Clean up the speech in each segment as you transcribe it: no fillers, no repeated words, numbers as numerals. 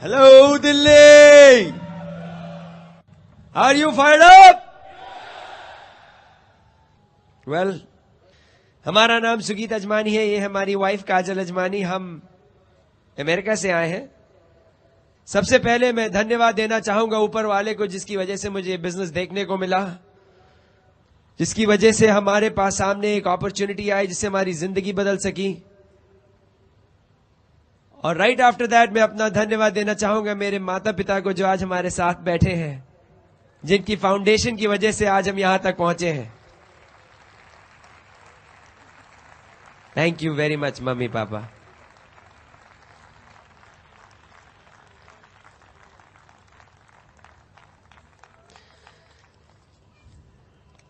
Hello, Delhi! Are you fired up? Well, हमारा नाम सुगीत अजमानी है, ये हमारी वाइफ काजल अजमानी। हम अमेरिका से आए हैं। सबसे पहले मैं धन्यवाद देना चाहूंगा ऊपर वाले को, जिसकी वजह से मुझे बिजनेस देखने को मिला, जिसकी वजह से हमारे पास सामने एक अपॉर्चुनिटी आई जिससे हमारी जिंदगी बदल सकी। और राइट आफ्टर दैट मैं अपना धन्यवाद देना चाहूंगा मेरे माता पिता को, जो आज हमारे साथ बैठे हैं, जिनकी फाउंडेशन की वजह से आज हम यहां तक पहुंचे हैं। Thank you very much mummy papa.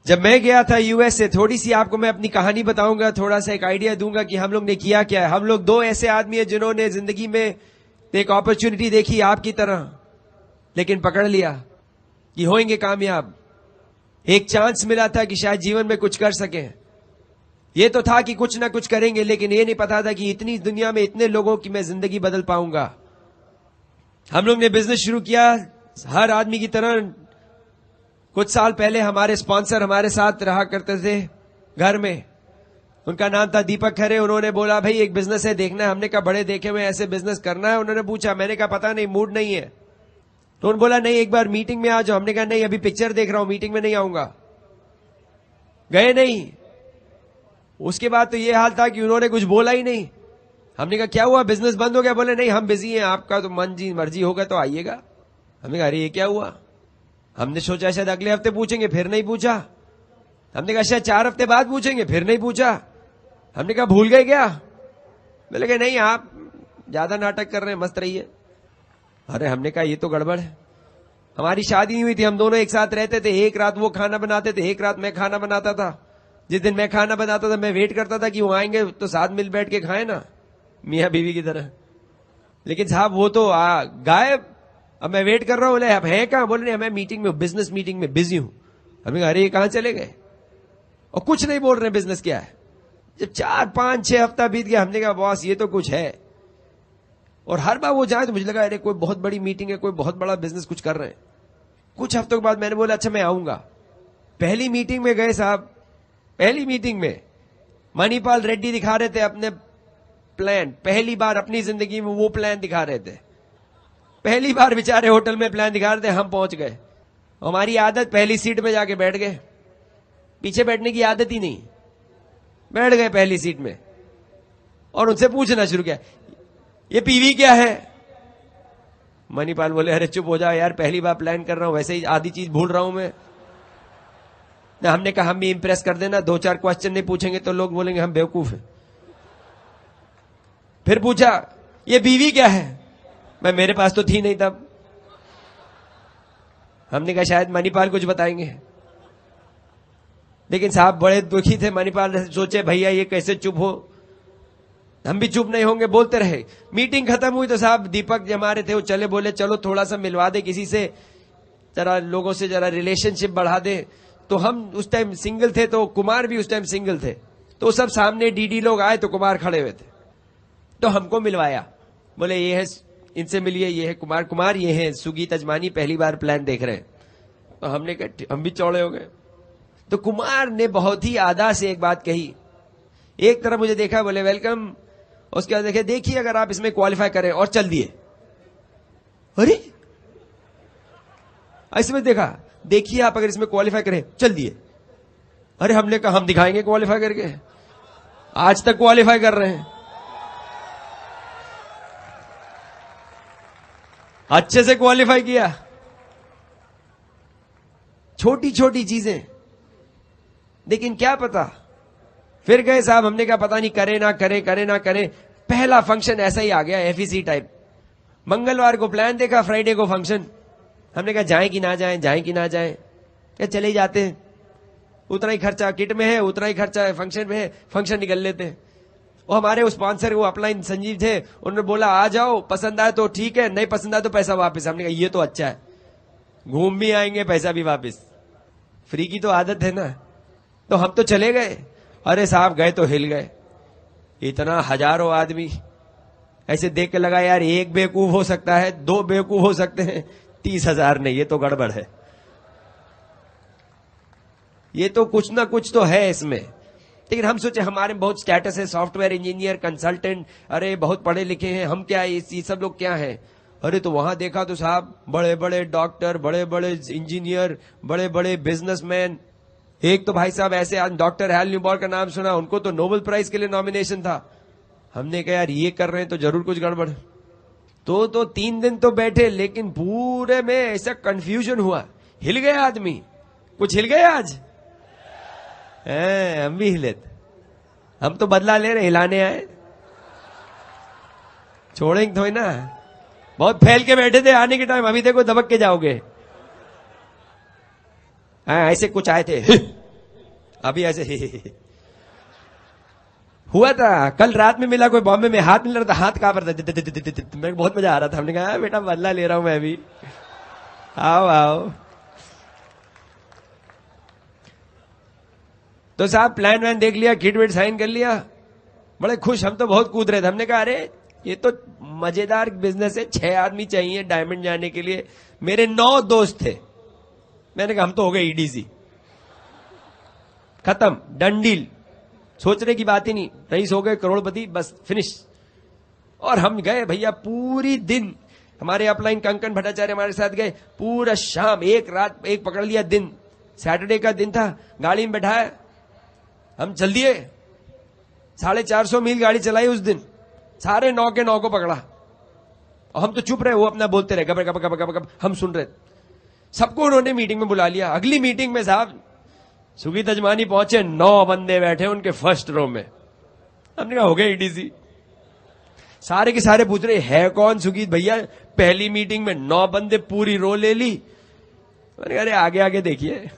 जब मैं गया था यूएस से, थोड़ी सी आपको मैं अपनी कहानी बताऊंगा, थोड़ा सा एक आइडिया दूंगा कि हम लोग ने किया क्या है। हम लोग दो ऐसे आदमी हैं जिन्होंने जिंदगी में एक अपॉर्चुनिटी देखी आपकी तरह, लेकिन पकड़ लिया कि होंगे कामयाब। एक चांस मिला था कि शायद जीवन में कुछ कर सकें। ये तो था कि कुछ ना कुछ करेंगे, लेकिन ये नहीं पता था कि इतनी दुनिया में इतने लोगों की मैं जिंदगी बदल पाऊंगा। हम लोग ने बिजनेस शुरू किया हर आदमी की तरह। कुछ साल पहले हमारे स्पॉन्सर हमारे साथ रहा करते थे घर में। उनका नाम था दीपक खरे। उन्होंने बोला भाई एक बिजनेस है, देखना है। हमने कहा बड़े देखे हुए ऐसे बिजनेस करना है। उन्होंने पूछा, मैंने कहा पता नहीं, मूड नहीं है। तो उन्होंने बोला नहीं, एक बार मीटिंग में आ जाओ। हमने कहा नहीं, अभी पिक्चर देख रहा हूं, मीटिंग में नहीं आऊंगा। गए नहीं। उसके बाद तो ये हाल था कि उन्होंने कुछ बोला ही नहीं। हमने कहा क्या हुआ, बिजनेस बंद हो गया? बोले नहीं, हम बिजी हैं, आपका तो मन जी मर्जी होगा तो आइएगा। हमने कहा अरे ये क्या हुआ? हमने सोचा शायद अगले हफ्ते पूछेंगे, फिर नहीं पूछा। हमने कहा शायद 4 हफ्ते बाद पूछेंगे, फिर नहीं पूछा। हमने कहा भूल गए क्या? बोले कि नहीं, आप ज्यादा नाटक कर रहे हैं, मस्त रहिए। अरे हमने कहा ये तो गड़बड़ है। हमारी शादी नहीं हुई थी, हम दोनों एक साथ रहते थे। एक रात वो खाना बनाते थे, एक रात मैं खाना बनाता था। जिस दिन मैं खाना बनाता था, मैं वेट करता था कि वो आएंगे तो साथ मिल बैठ के खाए ना, मियाँ बीवी की तरह। लेकिन साहब वो तो गायब। अब मैं वेट कर रहा हूं, बोले अब है कहां? बोले नहीं, मैं मीटिंग में, बिजनेस मीटिंग में बिजी हूं। हमने कहा अरे ये कहां चले गए? और कुछ नहीं बोल रहे बिजनेस क्या है। जब 4, 5, 6 हफ्ता बीत गया, हमने कहा बॉस ये तो कुछ है। और हर बार वो जाए तो मुझे लगा अरे कोई बहुत बड़ी मीटिंग है, कोई बहुत बड़ा बिजनेस कुछ कर रहे हैं। कुछ हफ्तों के बाद मैंने बोला अच्छा मैं आऊंगा। पहली मीटिंग में गए साहब। पहली मीटिंग में मणिपाल रेड्डी दिखा रहे थे अपने प्लान। पहली बार अपनी जिंदगी में वो प्लान दिखा रहे थे। पहली बार बेचारे होटल में प्लान दिखा रहे थे। हम पहुंच गए। हमारी आदत पहली सीट में जाके बैठ गए। पीछे बैठने की आदत ही नहीं। बैठ गए पहली सीट में और उनसे पूछना शुरू किया, ये पीवी क्या है? मणिपाल बोले अरे चुप हो जाओ यार, पहली बार प्लान कर रहा हूं, वैसे ही आधी चीज भूल रहा हूं मैं। हमने कहा हम भी इंप्रेस कर देना, 2-4 क्वेश्चन नहीं पूछेंगे तो लोग बोलेंगे हम बेवकूफ हैं। फिर पूछा ये बीवी क्या है? मैं मेरे पास तो थी नहीं तब। हमने कहा शायद मणिपाल कुछ बताएंगे। लेकिन साहब बड़े दुखी थे मणिपाल। सोचे भैया ये कैसे चुप हो। हम भी चुप नहीं होंगे, बोलते रहे। मीटिंग खत्म हुई तो साहब दीपक जो हमारे थे वो चले, बोले चलो थोड़ा सा मिलवा दे किसी से, जरा लोगों से जरा रिलेशनशिप बढ़ा दे। तो हम उस टाइम सिंगल थे, तो कुमार भी उस टाइम सिंगल थे। तो सब सामने डीडी लोग आए तो कुमार खड़े हुए थे, तो हमको मिलवाया। बोले ये है, इनसे मिलिए, ये है कुमार। कुमार ये है सुगीत अजमानी, पहली बार प्लान देख रहे हैं। तो हमने कहा हम भी चौड़े हो गए। तो कुमार ने बहुत ही आदा से एक बात कही। एक तरफ मुझे देखा, बोले वेलकम। उसके बाद देखे, देखिए अगर आप इसमें क्वालिफाई करें, और चल दिए। अरे इसमें देखा, देखिए आप अगर इसमें क्वालिफाई करें, चल दिए। अरे हमने कहा हम दिखाएंगे क्वालिफाई करके। आज तक क्वालिफाई कर रहे हैं, अच्छे से क्वालिफाई किया। छोटी छोटी चीजें, लेकिन क्या पता। फिर गए साहब, हमने कहा पता नहीं करे ना करे, करे ना करे। पहला फंक्शन ऐसा ही आ गया, एफईसी टाइप। मंगलवार को प्लान देखा, फ्राइडे को फंक्शन। हमने कहा जाएं कि ना जाएं, जाएं कि ना जाएं। क्या चले ही जाते हैं, उतना ही खर्चा किट में है, उतना ही खर्चा फंक्शन में है, फंक्शन निकल लेते हैं। वो हमारे वो स्पॉन्सर वो अपलाइन संजीव थे, उन्होंने बोला आ जाओ, पसंद आए तो ठीक है, नहीं पसंद आए तो पैसा वापस। हमने कहा ये तो अच्छा है, घूम भी आएंगे पैसा भी वापस, फ्री की तो आदत है ना। तो हम तो चले गए। अरे साहब गए तो हिल गए। इतना हजारों आदमी, ऐसे देख के लगा यार एक बेवकूफ हो सकता है, दो बेवकूफ हो सकते हैं, 30,000 नहीं, ये तो गड़बड़ है, ये तो कुछ ना कुछ तो है इसमें। लेकिन हम सोचे हमारे में बहुत स्टेटस है, सॉफ्टवेयर इंजीनियर, कंसल्टेंट, अरे बहुत पढ़े लिखे हैं हम, क्या ये सब लोग क्या है। अरे तो वहां देखा तो साहब बड़े बड़े डॉक्टर, बड़े बड़े इंजीनियर, बड़े बड़े बिजनेसमैन। एक तो भाई साहब ऐसे, आज डॉक्टर हैल न्यूबॉर का नाम सुना, उनको तो नोबेल प्राइज के लिए नॉमिनेशन था। हमने कहा यार ये कर रहे हैं तो जरूर कुछ गड़बड़। तो 3 दिन तो बैठे, लेकिन पूरे में ऐसा कंफ्यूजन हुआ, हिल गए आदमी। कुछ हिल गए आज? हम भी हिले थे, हम तो बदला ले रहे, हिलाने आए, छोड़ेंगे थोड़ी ना। बहुत फैल के बैठे थे आने के टाइम, अभी देखो दबक के जाओगे। ऐसे कुछ आए थे अभी ऐसे हुआ था। कल रात में मिला कोई बॉम्बे में, हाथ मिल रहा था, हाथ कांप रहा था, मेरे को बहुत मजा आ रहा था। हमने कहा बेटा बदला ले रहा हूं मैं भी, आओ आओ। तो साहब प्लान वैन देख लिया, किट विट साइन कर लिया, बड़े खुश। हम तो बहुत कूद रहे थे। हमने कहा अरे ये तो मजेदार बिजनेस है, 6 आदमी चाहिए डायमंड जाने के लिए। मेरे 9 दोस्त थे। मैंने कहा हम तो हो गए ईडीसी, खत्म, डन डील, सोचने की बात ही नहीं, रईस हो गए करोड़पति, बस फिनिश। और हम गए भैया, पूरी दिन हमारे अपलाइन कंकन भट्टाचार्य हमारे साथ गए, पूरा शाम, एक रात, एक पकड़ लिया दिन, सैटरडे का दिन था, गाड़ी में बैठाया, हम चल दिए। 450 मील गाड़ी चलाई उस दिन, सारे 9 के 9 को पकड़ा। और हम तो चुप रहे, वो अपना बोलते रहे, गब गब गब गब गब, हम सुन रहे। सबको उन्होंने मीटिंग में बुला लिया। अगली मीटिंग में साहब सुगीत अजमानी पहुंचे, 9 बंदे बैठे उनके फर्स्ट रो में। हमने कहा हो गए ईडीसी। सारे के सारे पूछ रहे है कौन सुगीत भैया, पहली मीटिंग में 9 बंदे, पूरी रो ले ली। मैंने कहा अरे आगे आगे देखिए,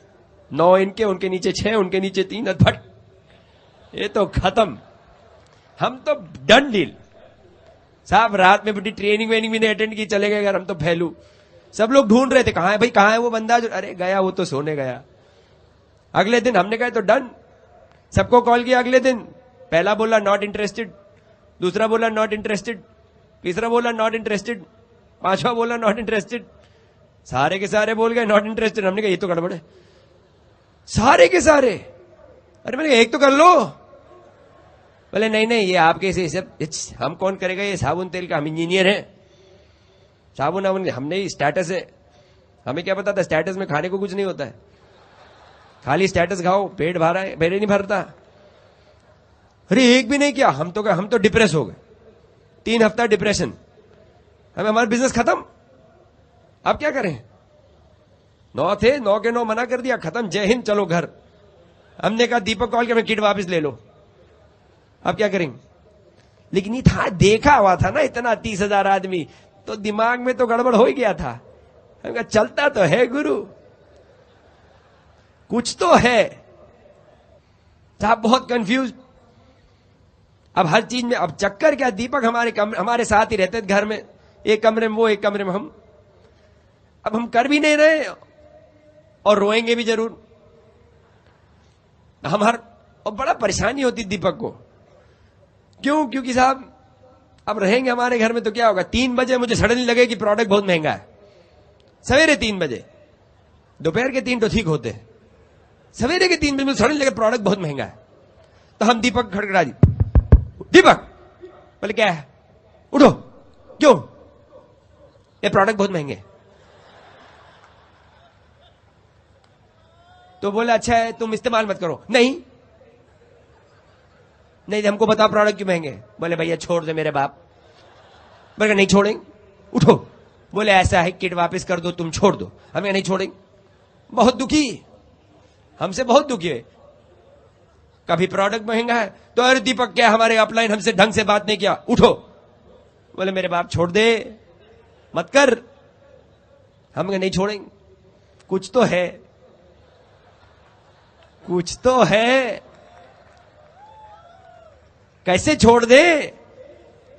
9 इनके, उनके नीचे 6, उनके नीचे 3, फट, ये तो खत्म, हम तो डन डील। साहब रात में बड़ी ट्रेनिंग वेनिंग भी नहीं अटेंड की, चले गए घर, हम तो फैलू। सब लोग ढूंढ रहे थे कहां है भाई, कहां है वो बंदा जो, अरे गया, वो तो सोने गया। अगले दिन हमने कहा तो डन, सबको कॉल किया अगले दिन। पहला बोला नॉट इंटरेस्टेड, दूसरा बोला नॉट इंटरेस्टेड, तीसरा बोला नॉट इंटरेस्टेड, पांचवा बोला नॉट इंटरेस्टेड, सारे के सारे बोल गए नॉट इंटरेस्टेड। हमने कहा ये तो गड़बड़ है, सारे के सारे। अरे मैंने कहा एक तो कर लो। बोले नहीं नहीं, ये आपके से सब, हम कौन करेगा, ये साबुन तेल का, हम इंजीनियर हैं, साबुन वाबुन हमने स्टेटस है। हमें क्या पता था स्टेटस में खाने को कुछ नहीं होता है, खाली स्टेटस खाओ, पेट भरा है, पेट नहीं भरता। अरे एक भी नहीं किया, हम तो डिप्रेस हो गए, 3 हफ्ता डिप्रेशन, हमें हमारा बिजनेस खत्म। अब क्या करें, 9 थे, 9 के 9 मना कर दिया, खत्म, जय हिंद, चलो घर। हमने कहा दीपक कॉल के, मैं किट वापस ले लो, अब क्या करेंगे। लेकिन ये था, देखा हुआ था ना इतना 30,000 आदमी, तो दिमाग में तो गड़बड़ हो ही गया था। हम कहा चलता तो है गुरु, कुछ तो है। साहब बहुत कंफ्यूज। अब हर चीज में, अब चक्कर क्या, दीपक हमारे साथ ही रहते थे घर में, एक कमरे में वो, एक कमरे में हम। अब हम कर भी नहीं रहे और रोएंगे भी जरूर। और बड़ा परेशानी होती दीपक को, क्यों, क्योंकि साहब अब रहेंगे हमारे घर में तो क्या होगा, 3 बजे मुझे सडनली लगे कि प्रोडक्ट बहुत महंगा है, सवेरे 3 बजे, दोपहर के 3 तो ठीक होते हैं, सवेरे के 3 बजे मुझे सडनली लगे प्रोडक्ट बहुत महंगा है। तो हम दीपक खड़खड़ा दी, दीपक, बोले क्या है, उठो, क्यों, ये प्रोडक्ट बहुत महंगे। तो बोला अच्छा है तुम इस्तेमाल मत करो। नहीं नहीं, हमको बताओ प्रोडक्ट क्यों महंगे। बोले भैया छोड़ दे मेरे बाप। बोले नहीं छोड़ेंगे, उठो। बोले ऐसा है किट वापस कर दो, तुम छोड़ दो। हमें नहीं छोड़ेंगे, बहुत दुखी, हमसे बहुत दुखी है। कभी प्रोडक्ट महंगा है तो अरे दीपक क्या हमारे अपलाइन हमसे ढंग से बात नहीं किया, उठो। बोले मेरे बाप छोड़ दे, मत कर। हम नहीं छोड़ेंगे, कुछ तो है, कुछ तो है, कैसे छोड़ दे।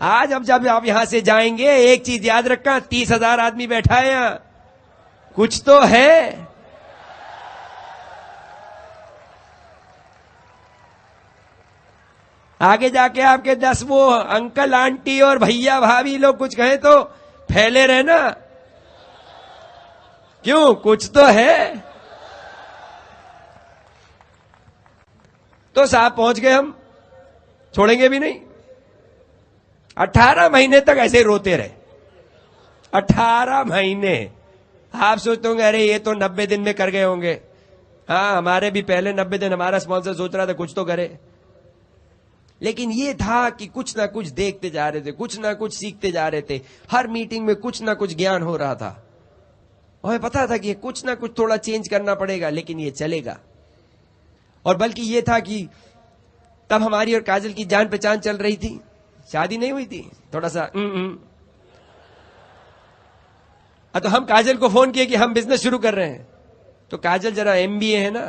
आज अब जब आप यहां से जाएंगे एक चीज याद रखना, 30,000 आदमी बैठा है यहां, कुछ तो है। आगे जाके आपके 10 वो अंकल आंटी और भैया भाभी लोग कुछ कहें तो फैले रहना, क्यों, कुछ तो है। तो साहब पहुंच गए, हम छोड़ेंगे भी नहीं। 18 महीने तक ऐसे रोते रहे, 18 महीने। आप सोचते होंगे अरे ये तो 90 दिन में कर गए होंगे। हाँ, हमारे भी पहले 90 दिन हमारा स्पॉन्सर सोच रहा था कुछ तो करे, लेकिन ये था कि कुछ ना कुछ देखते जा रहे थे, कुछ ना कुछ सीखते जा रहे थे। हर मीटिंग में कुछ ना कुछ ज्ञान हो रहा था, और हमें पता था कि कुछ ना कुछ थोड़ा चेंज करना पड़ेगा, लेकिन ये चलेगा। और बल्कि ये था कि तब हमारी और काजल की जान पहचान चल रही थी, शादी नहीं हुई थी, थोड़ा सा तो हम काजल को फोन किए कि हम बिजनेस शुरू कर रहे हैं। तो काजल जरा MBA है ना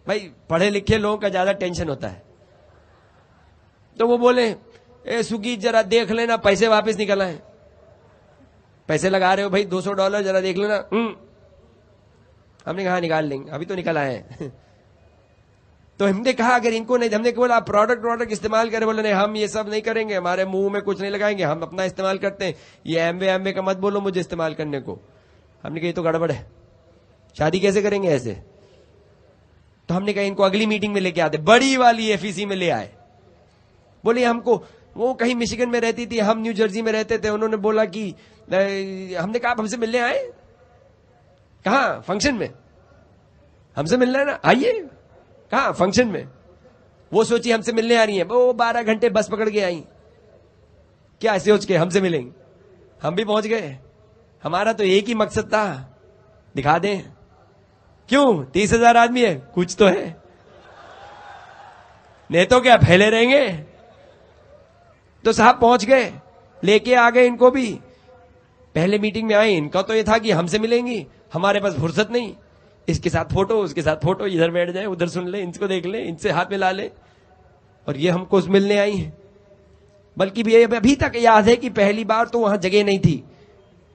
भाई, पढ़े लिखे लोगों का ज्यादा टेंशन होता है। तो वो बोले ए सुगी जरा देख लेना, पैसे वापस निकल आए। पैसे लगा रहे हो भाई $200, जरा देख लेना। हमने कहा निकाल लेंगे, अभी तो निकल आए तो हमने कहा अगर इनको नहीं, हमने बोला आप प्रोडक्ट इस्तेमाल करें। बोले नहीं, हम ये सब नहीं करेंगे, हमारे मुंह में कुछ नहीं लगाएंगे, हम अपना इस्तेमाल करते हैं। ये एम्बे का मत बोलो मुझे इस्तेमाल करने को। हमने कहा ये तो गड़बड़ है, शादी कैसे करेंगे ऐसे। तो हमने कहा इनको अगली मीटिंग में लेके आते, बड़ी वाली FEC में ले आए। बोले हमको, वो कहीं मिशिगन में रहती थी, हम न्यू जर्सी में रहते थे। उन्होंने बोला कि हमने कहा आप हमसे मिलने आए, कहा फंक्शन में, हमसे मिलना है ना, आइए। कहा फंक्शन में। वो सोची हमसे मिलने आ रही है, वो 12 घंटे बस पकड़ के आई, क्या सोच के हमसे मिलेंगे। हम भी पहुंच गए, हमारा तो एक ही मकसद था, दिखा दें। क्यों, 30,000 आदमी है, कुछ तो है, नहीं तो क्या फैले रहेंगे। तो साहब पहुंच गए, लेके आ गए इनको भी। पहले मीटिंग में आए, इनका तो ये था कि हमसे मिलेंगी, हमारे पास फुर्सत नहीं, इसके साथ फोटो, उसके साथ फोटो, इधर बैठ जाए, उधर सुन ले, इनको देख ले, इनसे हाथ मिला ले, और ये हमको मिलने आई है। बल्कि भी अभी तक याद है कि पहली बार तो वहां जगह नहीं थी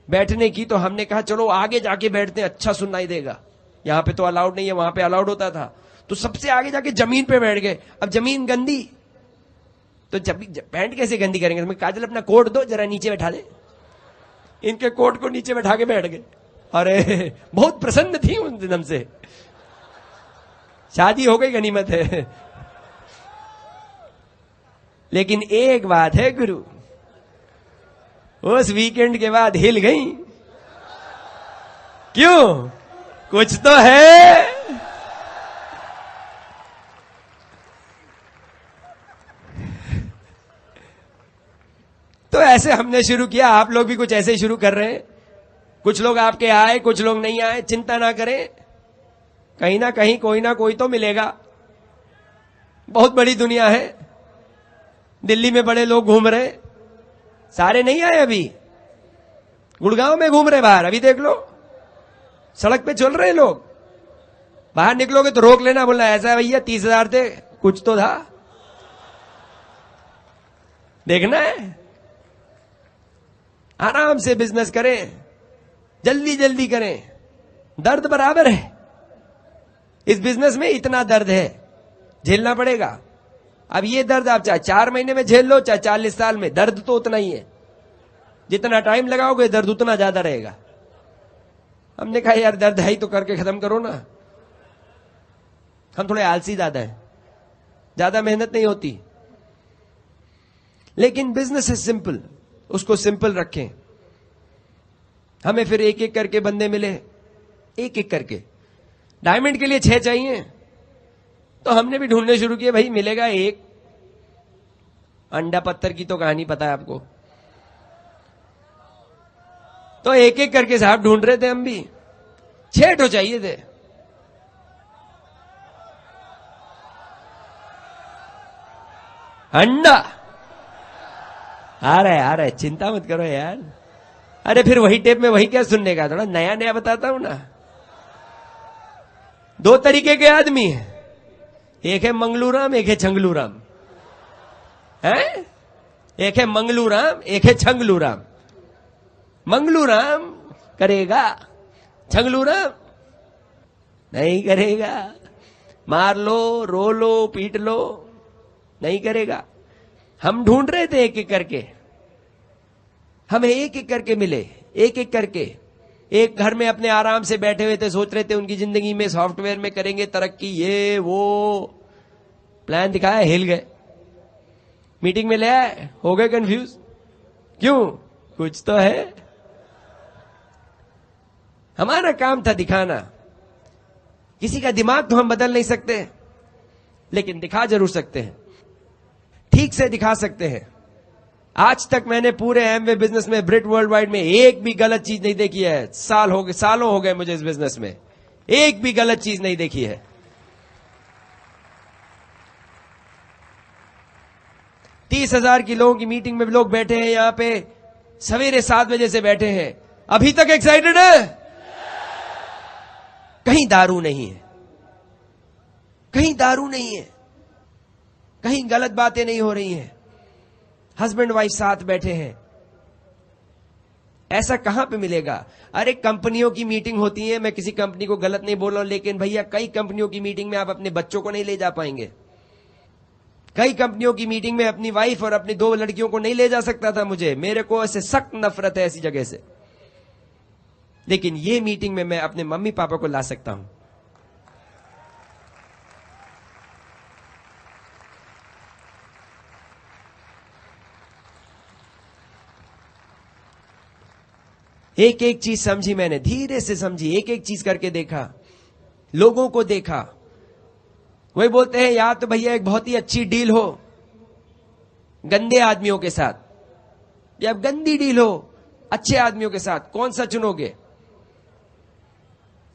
बैठने की, तो हमने कहा चलो आगे जाके बैठते हैं, अच्छा सुनाई देगा। यहां पे तो अलाउड नहीं है, वहां पे अलाउड होता था। तो सबसे आगे जाके जमीन पे बैठ गए। अब जमीन गंदी, तो पैंट कैसे गंदी करेंगे। काजल अपना कोट दो, जरा नीचे बैठा दे। इनके कोट को नीचे बैठा के बैठ गए। अरे बहुत प्रसन्न थी उन दिन हमसे, शादी हो गई, गनीमत है। लेकिन एक बात है गुरु, उस वीकेंड के बाद हिल गई। क्यों, कुछ तो है। तो ऐसे हमने शुरू किया, आप लोग भी कुछ ऐसे ही शुरू कर रहे हैं। कुछ लोग आपके आए, कुछ लोग नहीं आए, चिंता ना करें, कहीं ना कहीं कोई ना कोई तो मिलेगा। बहुत बड़ी दुनिया है, दिल्ली में बड़े लोग घूम रहे, सारे नहीं आए अभी, गुड़गांव में घूम रहे बाहर, अभी देख लो सड़क पे चल रहे लोग। बाहर निकलोगे तो रोक लेना, बोलना ऐसा है भैया 30,000 थे, कुछ तो था, देखना है। आराम से बिजनेस करें, जल्दी जल्दी करें, दर्द बराबर है। इस बिजनेस में इतना दर्द है, झेलना पड़ेगा। अब ये दर्द आप चाहे 4 महीने में झेल लो, चाहे 40 साल में, दर्द तो उतना ही है। जितना टाइम लगाओगे दर्द उतना ज्यादा रहेगा। हमने कहा यार दर्द है ही तो करके खत्म करो ना। हम थोड़े आलसी ज्यादा है, ज्यादा मेहनत नहीं होती। लेकिन बिजनेस है सिंपल, उसको सिंपल रखें। हमें फिर एक एक करके बंदे मिले, एक एक करके। डायमंड के लिए 6 चाहिए, तो हमने भी ढूंढने शुरू किए, भाई मिलेगा एक। अंडा पत्थर की तो कहानी पता है आपको। तो एक एक करके साहब ढूंढ रहे थे, हम भी 6 तो चाहिए थे। अंडा आ रहा है, चिंता मत करो यार। अरे फिर वही टेप में वही क्या सुनने का, थोड़ा नया नया बताता हूं ना। 2 तरीके के आदमी हैं, एक है मंगलूराम, एक है छंगलूराम। है, एक है मंगलूराम, एक है छंगलूराम। मंगलूराम करेगा, छंगलूराम नहीं करेगा। मार लो, रो लो, पीट लो, नहीं करेगा। हम ढूंढ रहे थे एक एक करके, हमें एक एक करके मिले, एक एक करके। एक घर में अपने आराम से बैठे हुए थे, सोच रहे थे उनकी जिंदगी में सॉफ्टवेयर में करेंगे तरक्की, ये वो प्लान दिखाया, हिल गए। मीटिंग में ले आए, हो गए कंफ्यूज। क्यों? कुछ तो है। हमारा काम था दिखाना। किसी का दिमाग तो हम बदल नहीं सकते, लेकिन दिखा जरूर सकते हैं, ठीक से दिखा सकते हैं। आज तक मैंने पूरे एमवे बिजनेस में, ब्रिट वर्ल्ड वाइड में एक भी गलत चीज नहीं देखी है। सालों हो गए मुझे इस बिजनेस में, एक भी गलत चीज नहीं देखी है। तीस 30,000 की लोगों की मीटिंग में लोग बैठे हैं यहां पे, सवेरे 7 बजे से बैठे हैं, अभी तक एक्साइटेड है। कहीं दारू नहीं है, कहीं दारू नहीं है, कहीं गलत बातें नहीं हो रही हैं, हस्बैंड वाइफ साथ बैठे हैं। ऐसा कहां पे मिलेगा? अरे कंपनियों की मीटिंग होती है, मैं किसी कंपनी को गलत नहीं बोल रहा हूं, लेकिन भैया कई कंपनियों की मीटिंग में आप अपने बच्चों को नहीं ले जा पाएंगे। कई कंपनियों की मीटिंग में अपनी वाइफ और अपनी 2 लड़कियों को नहीं ले जा सकता था मुझे। मेरे को ऐसे सख्त नफरत है ऐसी जगह से, लेकिन ये मीटिंग में मैं अपने मम्मी पापा को ला सकता हूं। एक एक चीज समझी मैंने, धीरे से समझी, एक एक चीज करके देखा, लोगों को देखा। वही बोलते हैं या तो भैया एक बहुत ही अच्छी डील हो गंदे आदमियों के साथ, या गंदी डील हो अच्छे आदमियों के साथ, कौन सा चुनोगे?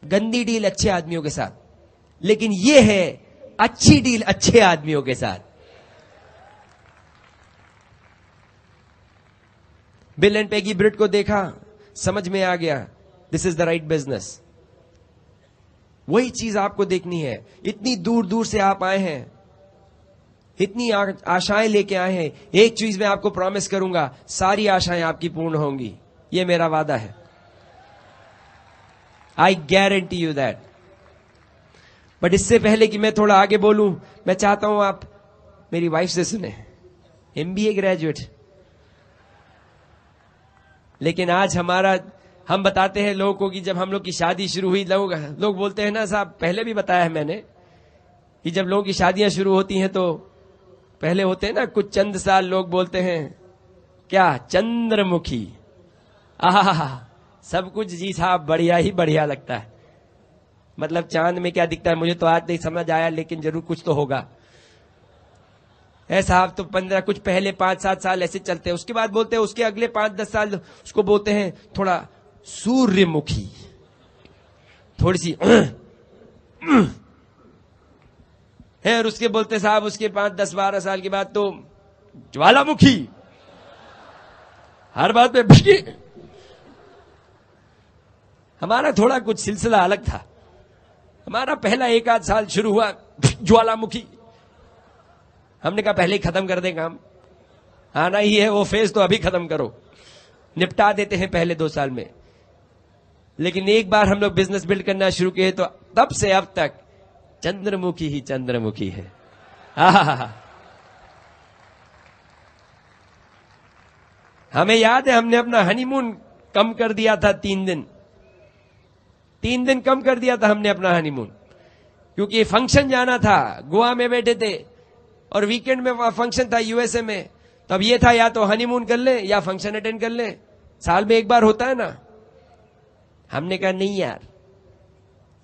गंदी डील अच्छे आदमियों के साथ, लेकिन ये है अच्छी डील अच्छे आदमियों के साथ। बिल एंड पेगी ब्रिट को देखा, समझ में आ गया, this is the right business. वही चीज आपको देखनी है। इतनी दूर दूर से आप आए हैं, इतनी आशाएं लेके आए हैं। एक चीज मैं आपको प्रॉमिस करूंगा, सारी आशाएं आपकी पूर्ण होंगी, ये मेरा वादा है। I guarantee you that. But इससे पहले कि मैं थोड़ा आगे बोलूं, मैं चाहता हूं आप मेरी वाइफ से सुने, MBA ग्रेजुएट। लेकिन आज हम बताते हैं लोगों को कि जब हम लोग की शादी शुरू हुई, लोग बोलते हैं ना साहब, पहले भी बताया है मैंने कि जब लोगों की शादियां शुरू होती हैं तो पहले होते हैं ना कुछ चंद साल, लोग बोलते हैं क्या, चंद्रमुखी। आहा, सब कुछ जी साहब बढ़िया ही बढ़िया लगता है। मतलब चांद में क्या दिखता है मुझे तो आज नहीं समझ आया, लेकिन जरूर कुछ तो होगा। साहब तो 15 कुछ पहले 5-7 साल ऐसे चलते हैं, उसके बाद बोलते हैं उसके अगले 5-10 साल उसको बोलते हैं थोड़ा सूर्यमुखी, थोड़ी सी है, और उसके बोलते साहब उसके 5-10-12 साल के बाद तो ज्वालामुखी, हर बात में भिष्टी। हमारा थोड़ा कुछ सिलसिला अलग था। हमारा पहला 1-8 साल शुरू हुआ ज्वालामुखी, हमने कहा पहले ही खत्म कर दे काम, आना ही है वो फेज तो अभी खत्म करो, निपटा देते हैं पहले 2 साल में। लेकिन एक बार हम लोग बिजनेस बिल्ड करना शुरू किए तो तब से अब तक चंद्रमुखी ही चंद्रमुखी है। हमें याद है हमने अपना हनीमून कम कर दिया था 3 दिन, 3 दिन कम कर दिया था हमने अपना हनीमून, क्योंकि फंक्शन जाना था। गोवा में बैठे थे और वीकेंड में वहां फंक्शन था USA में। तब ये था या तो हनीमून कर ले या फंक्शन अटेंड कर ले, साल में एक बार होता है ना। हमने कहा नहीं यार,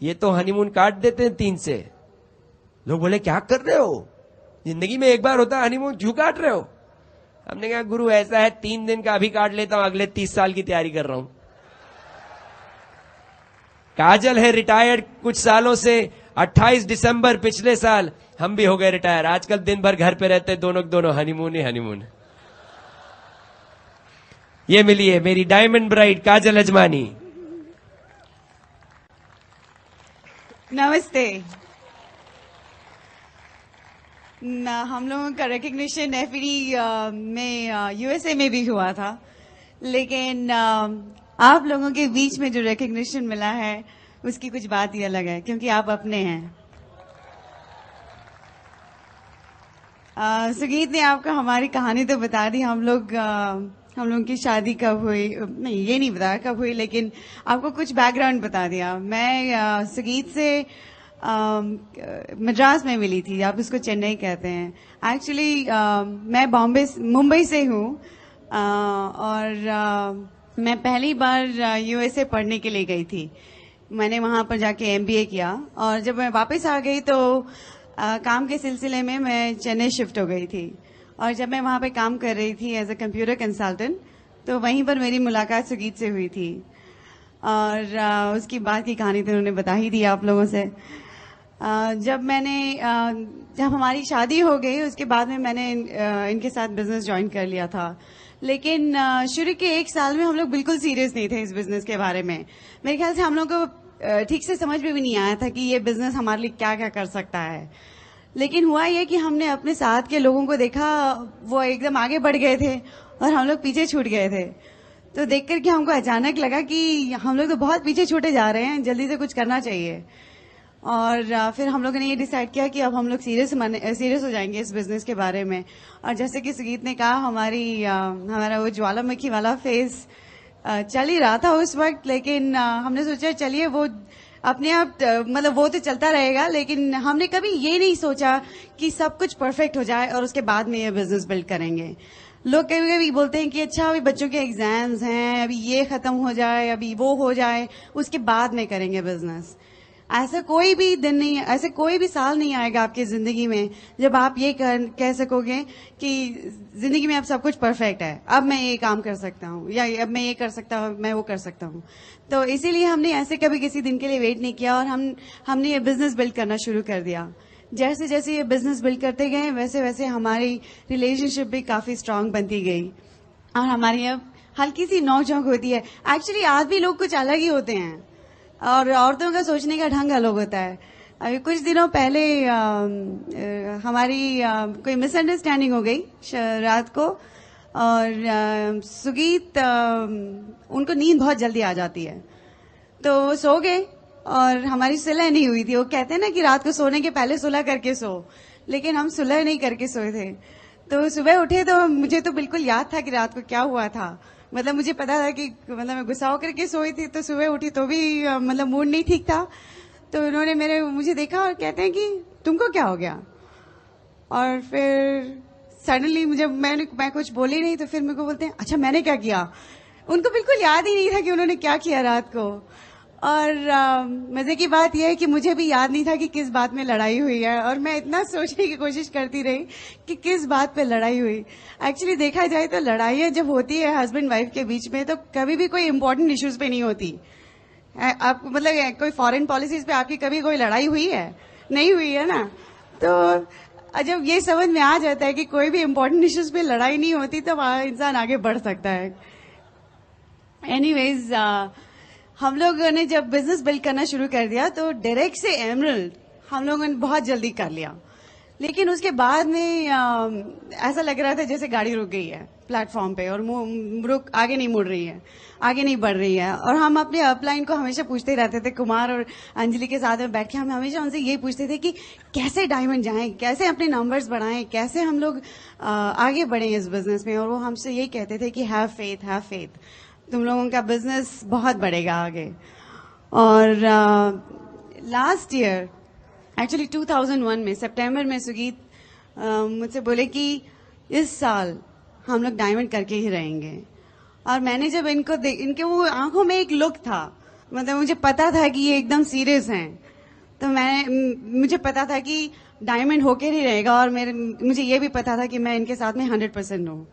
ये तो हनीमून काट देते हैं 3 से। लोग बोले क्या कर रहे हो, जिंदगी में एक बार होता है हनीमून, क्यों काट रहे हो? हमने कहा गुरु ऐसा है 3 दिन का अभी काट लेता हूं, अगले 30 साल की तैयारी कर रहा हूं। काजल है रिटायर्ड कुछ सालों से, 28 दिसंबर पिछले साल हम भी हो गए रिटायर। आजकल दिन भर घर पे रहते दोनों हनीमून ही हनीमून। ये मिली है मेरी डायमंड ब्राइड काजल अजमानी। नमस्ते। हम लोगों का रिकग्निशन FED में USA में भी हुआ था, लेकिन आप लोगों के बीच में जो रिकग्निशन मिला है उसकी कुछ बात ही अलग है, क्योंकि आप अपने हैं। सुगीत ने आपको हमारी कहानी तो बता दी। हम लोग की शादी कब हुई, नहीं ये नहीं बताया कब हुई, लेकिन आपको कुछ बैकग्राउंड बता दिया। मैं सुगीत से मद्रास में मिली थी, आप इसको चेन्नई कहते हैं। एक्चुअली मैं मुंबई से हूँ, और मैं पहली बार यूएसए पढ़ने के लिए गई थी। मैंने वहां पर जाके एमबीए किया, और जब मैं वापस आ गई तो काम के सिलसिले में मैं चेन्नई शिफ्ट हो गई थी। और जब मैं वहां पे काम कर रही थी एज अ कंप्यूटर कंसल्टेंट, तो वहीं पर मेरी मुलाकात सुगीत से हुई थी। और उसकी बाद की कहानी तो उन्होंने बता ही दी आप लोगों से। जब हमारी शादी हो गई, उसके बाद में मैंने इनके साथ बिजनेस ज्वाइन कर लिया था। लेकिन शुरू के 1 साल में हम लोग बिल्कुल सीरियस नहीं थे इस बिजनेस के बारे में। मेरे ख्याल से हम लोग को ठीक से समझ में भी नहीं आया था कि ये बिजनेस हमारे लिए क्या क्या कर सकता है। लेकिन हुआ ये कि हमने अपने साथ के लोगों को देखा, वो एकदम आगे बढ़ गए थे और हम लोग पीछे छूट गए थे। तो देख करके हमको अचानक लगा कि हम लोग तो बहुत पीछे छूटे जा रहे हैं, जल्दी से कुछ करना चाहिए। और फिर हम लोगों ने ये डिसाइड किया कि अब हम लोग सीरियस हो जाएंगे इस बिजनेस के बारे में। और जैसे कि सुगीत ने कहा, हमारा वो ज्वालामुखी वाला फेज चल ही रहा था उस वक्त। लेकिन हमने सोचा चलिए वो अपने आप मतलब वो तो चलता रहेगा, लेकिन हमने कभी ये नहीं सोचा कि सब कुछ परफेक्ट हो जाए और उसके बाद में ये बिजनेस बिल्ड करेंगे। लोग कभी कभी बोलते हैं कि अच्छा अभी बच्चों के एग्जाम्स हैं, अभी ये खत्म हो जाए, अभी वो हो जाए, उसके बाद में करेंगे बिजनेस। ऐसा कोई भी दिन नहीं, ऐसे कोई भी साल नहीं आएगा आपकी जिंदगी में जब आप ये कह सकोगे कि जिंदगी में अब सब कुछ परफेक्ट है, अब मैं ये काम कर सकता हूँ, या अब मैं ये कर सकता हूँ, मैं वो कर सकता हूँ। तो इसीलिए हमने ऐसे कभी किसी दिन के लिए वेट नहीं किया, और हमने ये बिजनेस बिल्ड करना शुरू कर दिया। जैसे जैसे ये बिजनेस बिल्ड करते गए, वैसे वैसे हमारी रिलेशनशिप भी काफी स्ट्रांग बनती गई, और हमारी अब हल्की सी नोक-झोंक होती है। एक्चुअली आदमी लोग कुछ अलग ही होते हैं, और औरतों का सोचने का ढंग अलग होता है। अभी कुछ दिनों पहले हमारी कोई मिसअंडरस्टैंडिंग हो गई रात को, और सुगीत उनको नींद बहुत जल्दी आ जाती है, तो वो सो गए और हमारी सुलह नहीं हुई थी। वो कहते हैं ना कि रात को सोने के पहले सुलह करके सो, लेकिन हम सुलह नहीं करके सोए थे। तो सुबह उठे तो मुझे तो बिल्कुल याद था कि रात को क्या हुआ था। मतलब मुझे पता था कि मतलब मैं गुस्सा होकर के सोई थी, तो सुबह उठी तो भी मतलब मूड नहीं ठीक था। तो उन्होंने मुझे देखा और कहते हैं कि तुमको क्या हो गया। और फिर सडनली मैं कुछ बोली नहीं, तो फिर मेरे को बोलते हैं अच्छा मैंने क्या किया। उनको बिल्कुल याद ही नहीं था कि उन्होंने क्या किया रात को। और मजे की बात यह है कि मुझे भी याद नहीं था कि किस बात में लड़ाई हुई है, और मैं इतना सोचने की कोशिश करती रही कि किस बात पे लड़ाई हुई। एक्चुअली देखा जाए तो लड़ाइयाँ जब होती है हस्बैंड वाइफ के बीच में, तो कभी भी कोई इंपॉर्टेंट इश्यूज पे नहीं होती। आप मतलब कोई फॉरेन पॉलिसीज पे आपकी कभी कोई लड़ाई हुई है? नहीं हुई है ना। तो जब ये समझ में आ जाता है कि कोई भी इंपॉर्टेंट इश्यूज पे लड़ाई नहीं होती, तो इंसान आगे बढ़ सकता है। एनीवेज हम लोगों ने जब बिजनेस बिल्ड करना शुरू कर दिया, तो डायरेक्ट से एमरल्ड हम लोगों ने बहुत जल्दी कर लिया। लेकिन उसके बाद में ऐसा लग रहा था जैसे गाड़ी रुक गई है प्लेटफॉर्म पे, और आगे नहीं मुड़ रही है, आगे नहीं बढ़ रही है। और हम अपने अपलाइन को हमेशा पूछते रहते थे, कुमार और अंजलि के साथ में बैठ के हम हमेशा उनसे यही पूछते थे कि कैसे डायमंड जाएं, कैसे अपने नंबर्स बढ़ाएं, कैसे हम लोग आगे बढ़ें इस बिजनेस में। और वो हमसे यही कहते थे कि हैव फेथ, तुम लोगों का बिजनेस बहुत बढ़ेगा आगे। और लास्ट ईयर एक्चुअली 2001 में सितंबर में सुगीत मुझसे बोले कि इस साल हम लोग डायमंड करके ही रहेंगे। और मैंने जब इनके वो आंखों में एक लुक था, मतलब मुझे पता था कि ये एकदम सीरियस हैं। तो मुझे पता था कि डायमंड होके ही रहेगा, और मुझे ये भी पता था कि मैं इनके साथ में 100% हूँ।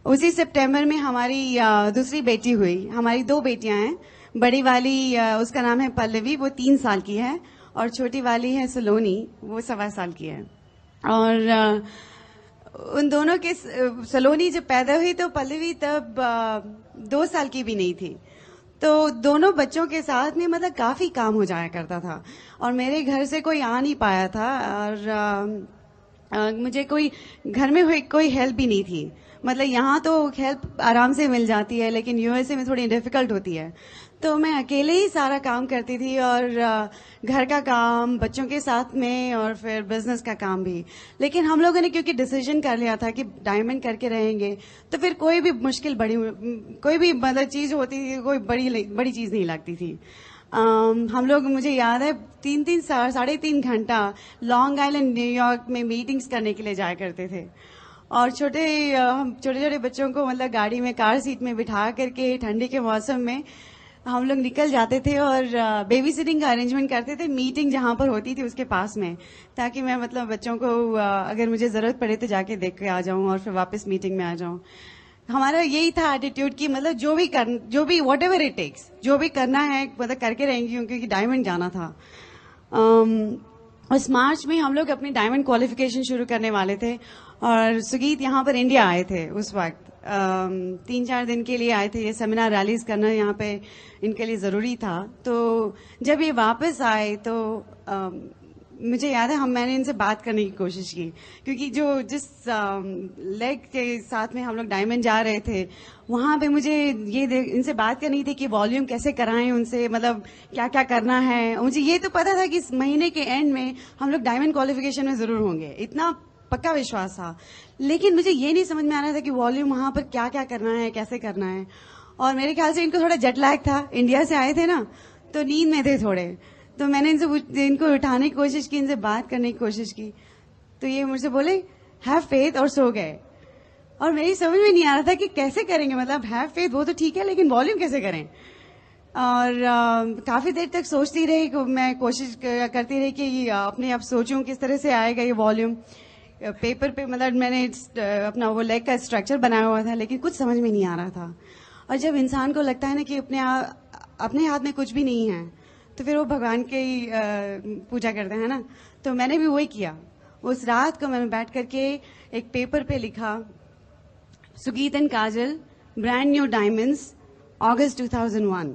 उसी सितंबर में हमारी दूसरी बेटी हुई। हमारी 2 बेटियां हैं। बड़ी वाली उसका नाम है पल्लवी, वो 3 साल की है, और छोटी वाली है सलोनी, वो 1.25 साल की है। और उन दोनों के सलोनी जब पैदा हुई तो पल्लवी तब 2 साल की भी नहीं थी। तो दोनों बच्चों के साथ में मतलब काफी काम हो जाया करता था, और मेरे घर से कोई आ नहीं पाया था, और मुझे कोई घर में कोई हेल्प भी नहीं थी। मतलब यहाँ तो हेल्प आराम से मिल जाती है, लेकिन यूएसए में थोड़ी डिफिकल्ट होती है। तो मैं अकेले ही सारा काम करती थी, और घर का काम, बच्चों के साथ में, और फिर बिजनेस का काम भी। लेकिन हम लोगों ने क्योंकि डिसीजन कर लिया था कि डायमंड करके रहेंगे, तो फिर कोई भी मुश्किल कोई भी मतलब चीज होती थी, कोई बड़ी चीज नहीं लगती थी। हम लोग, मुझे याद है, 3-3 घंटा लॉन्ग आइलैंड न्यूयॉर्क में मीटिंग्स करने के लिए जाया करते थे। और हम छोटे छोटे बच्चों को मतलब गाड़ी में, कार सीट में बिठा करके ठंडी के मौसम में हम लोग निकल जाते थे, और बेबी सिटिंग का अरेंजमेंट करते थे मीटिंग जहां पर होती थी उसके पास में, ताकि मैं मतलब बच्चों को अगर मुझे जरूरत पड़े तो जाके देख के आ जाऊं और फिर वापस मीटिंग में आ जाऊं। हमारा यही था एटीट्यूड कि मतलब जो भी वॉट एवर इट टेक्स, जो भी करना है मतलब करके रहेंगे, क्योंकि डायमंड जाना था। उस मार्च में हम लोग अपनी डायमंड क्वालिफिकेशन शुरू करने वाले थे, और सुगीत यहाँ पर इंडिया आए थे उस वक्त। 3-4 दिन के लिए आए थे, ये सेमिनार रैलीज करना यहाँ पे इनके लिए जरूरी था। तो जब ये वापस आए तो मुझे याद है मैंने इनसे बात करने की कोशिश की, क्योंकि जिस लेग के साथ में हम लोग डायमंड जा रहे थे, वहां पे मुझे इनसे बात करनी थी कि वॉल्यूम कैसे कराएं उनसे, मतलब क्या क्या करना है। मुझे ये तो पता था कि इस महीने के एंड में हम लोग डायमंड क्वालिफिकेशन में जरूर होंगे, इतना पक्का विश्वास था। लेकिन मुझे ये नहीं समझ में आ रहा था कि वॉल्यूम वहां पर क्या क्या करना है, कैसे करना है। और मेरे ख्याल से इनको थोड़ा जेट लैग था, इंडिया से आए थे ना, तो नींद में थे थोड़े। तो मैंने इनको उठाने की कोशिश की, इनसे बात करने की कोशिश की, तो ये मुझसे बोले हैव फेथ, और सो गए। और मेरी समझ में नहीं आ रहा था कि कैसे करेंगे, मतलब हैव फेथ वो तो ठीक है, लेकिन वॉल्यूम कैसे करें। और काफी देर तक सोचती रही, मैं कोशिश करती रही कि अपने आप सोचूं किस तरह से आएगा ये वॉल्यूम। पेपर पे मतलब मैंने अपना वो लेग का स्ट्रक्चर बनाया हुआ था, लेकिन कुछ समझ में नहीं आ रहा था। और जब इंसान को लगता है ना कि अपने हाथ में कुछ भी नहीं है, तो फिर वो भगवान की पूजा करते हैं ना। तो मैंने भी वही किया। उस रात को मैंने बैठ करके एक पेपर पे लिखा, Sugeet and Kajal brand new diamonds August 2001।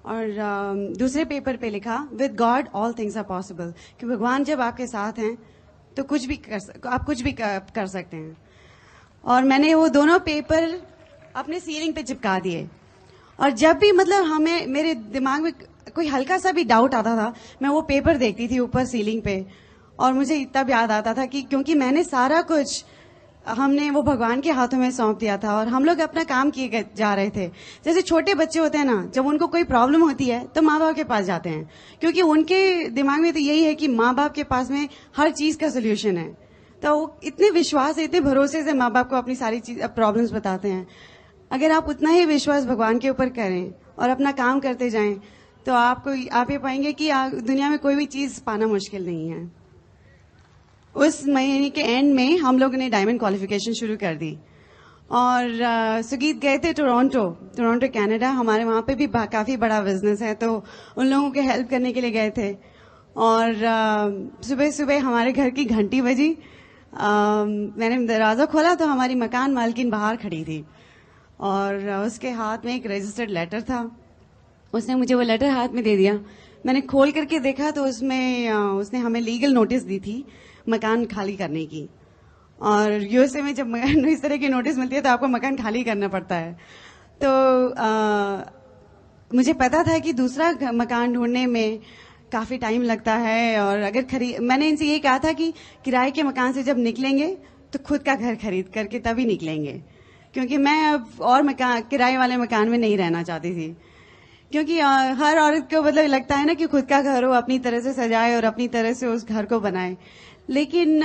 और दूसरे पेपर पे लिखा, with God all things are possible, कि भगवान जब आपके साथ हैं तो आप कुछ भी कर सकते हैं। और मैंने वो दोनों पेपर अपने सीलिंग पे चिपका दिए। और जब भी मतलब मेरे दिमाग में कोई हल्का सा भी डाउट आता था, मैं वो पेपर देखती थी ऊपर सीलिंग पे, और मुझे तब याद आता था कि क्योंकि मैंने सारा कुछ हमने वो भगवान के हाथों में सौंप दिया था, और हम लोग अपना काम किए जा रहे थे। जैसे छोटे बच्चे होते हैं ना, जब उनको कोई प्रॉब्लम होती है तो माँ बाप के पास जाते हैं, क्योंकि उनके दिमाग में तो यही है कि माँ बाप के पास में हर चीज का सोल्यूशन है। तो वो इतने विश्वास, इतने भरोसे से माँ बाप को अपनी सारी चीज प्रॉब्लम्स बताते हैं। अगर आप उतना ही विश्वास भगवान के ऊपर करें और अपना काम करते जाएं, तो आप ये पाएंगे कि दुनिया में कोई भी चीज पाना मुश्किल नहीं है। उस महीने के एंड में हम लोगों ने डायमंड क्वालिफिकेशन शुरू कर दी, और सुगीत गए थे टोरंटो कनाडा। हमारे वहां पे भी काफी बड़ा बिजनेस है, तो उन लोगों के हेल्प करने के लिए गए थे। और सुबह सुबह हमारे घर की घंटी बजी, मैंने दरवाजा खोला तो हमारी मकान मालकिन बाहर खड़ी थी, और उसके हाथ में एक रजिस्टर्ड लेटर था। उसने मुझे वो लेटर हाथ में दे दिया। मैंने खोल करके देखा तो उसमें उसने हमें लीगल नोटिस दी थी मकान खाली करने की। और यूएसए में जब इस तरह की नोटिस मिलती है तो आपको मकान खाली करना पड़ता है। तो मुझे पता था कि दूसरा मकान ढूंढने में काफी टाइम लगता है, और अगर मैंने इनसे ये कहा था कि किराए के मकान से जब निकलेंगे तो खुद का घर खरीद करके तभी निकलेंगे, क्योंकि मैं अब और किराए वाले मकान में नहीं रहना चाहती थी। क्योंकि हर औरत को मतलब लगता है ना कि खुद का घर हो, अपनी तरह से सजाए और अपनी तरह से उस घर को बनाए। लेकिन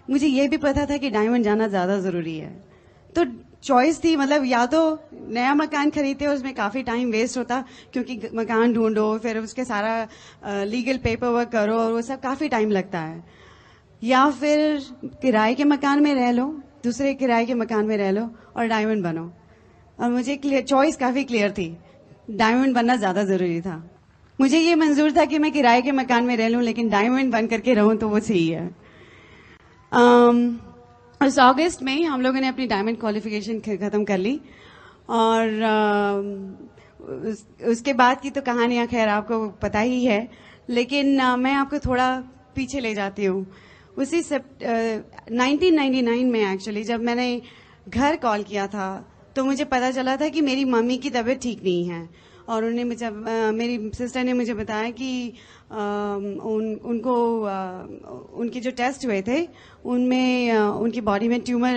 मुझे ये भी पता था कि डायमंड जाना ज्यादा जरूरी है। तो चॉइस थी, मतलब या तो नया मकान खरीदते, उसमें काफी टाइम वेस्ट होता, क्योंकि मकान ढूंढो, फिर उसके सारा लीगल पेपर वर्क करो, और वो सब काफी टाइम लगता है। या फिर किराए के मकान में रह लो, दूसरे किराए के मकान में रह लो और डायमंड बनो। और मुझे चॉइस काफी क्लियर थी, डायमंड बनना ज्यादा जरूरी था। मुझे ये मंजूर था कि मैं किराए के मकान में रह लूं, लेकिन डायमंड बन करके रहूं तो वो सही है। उस अगस्त में हम लोगों ने अपनी डायमंड क्वालिफिकेशन खत्म कर ली, और उसके बाद की तो कहानियां खैर आपको पता ही है, लेकिन मैं आपको थोड़ा पीछे ले जाती हूँ। उसी 1999 में एक्चुअली जब मैंने घर कॉल किया था तो मुझे पता चला था कि मेरी मम्मी की तबीयत ठीक नहीं है, और उन्होंने मुझे मेरी सिस्टर ने मुझे बताया कि उनको उनके जो टेस्ट हुए थे उनमें उनकी बॉडी में ट्यूमर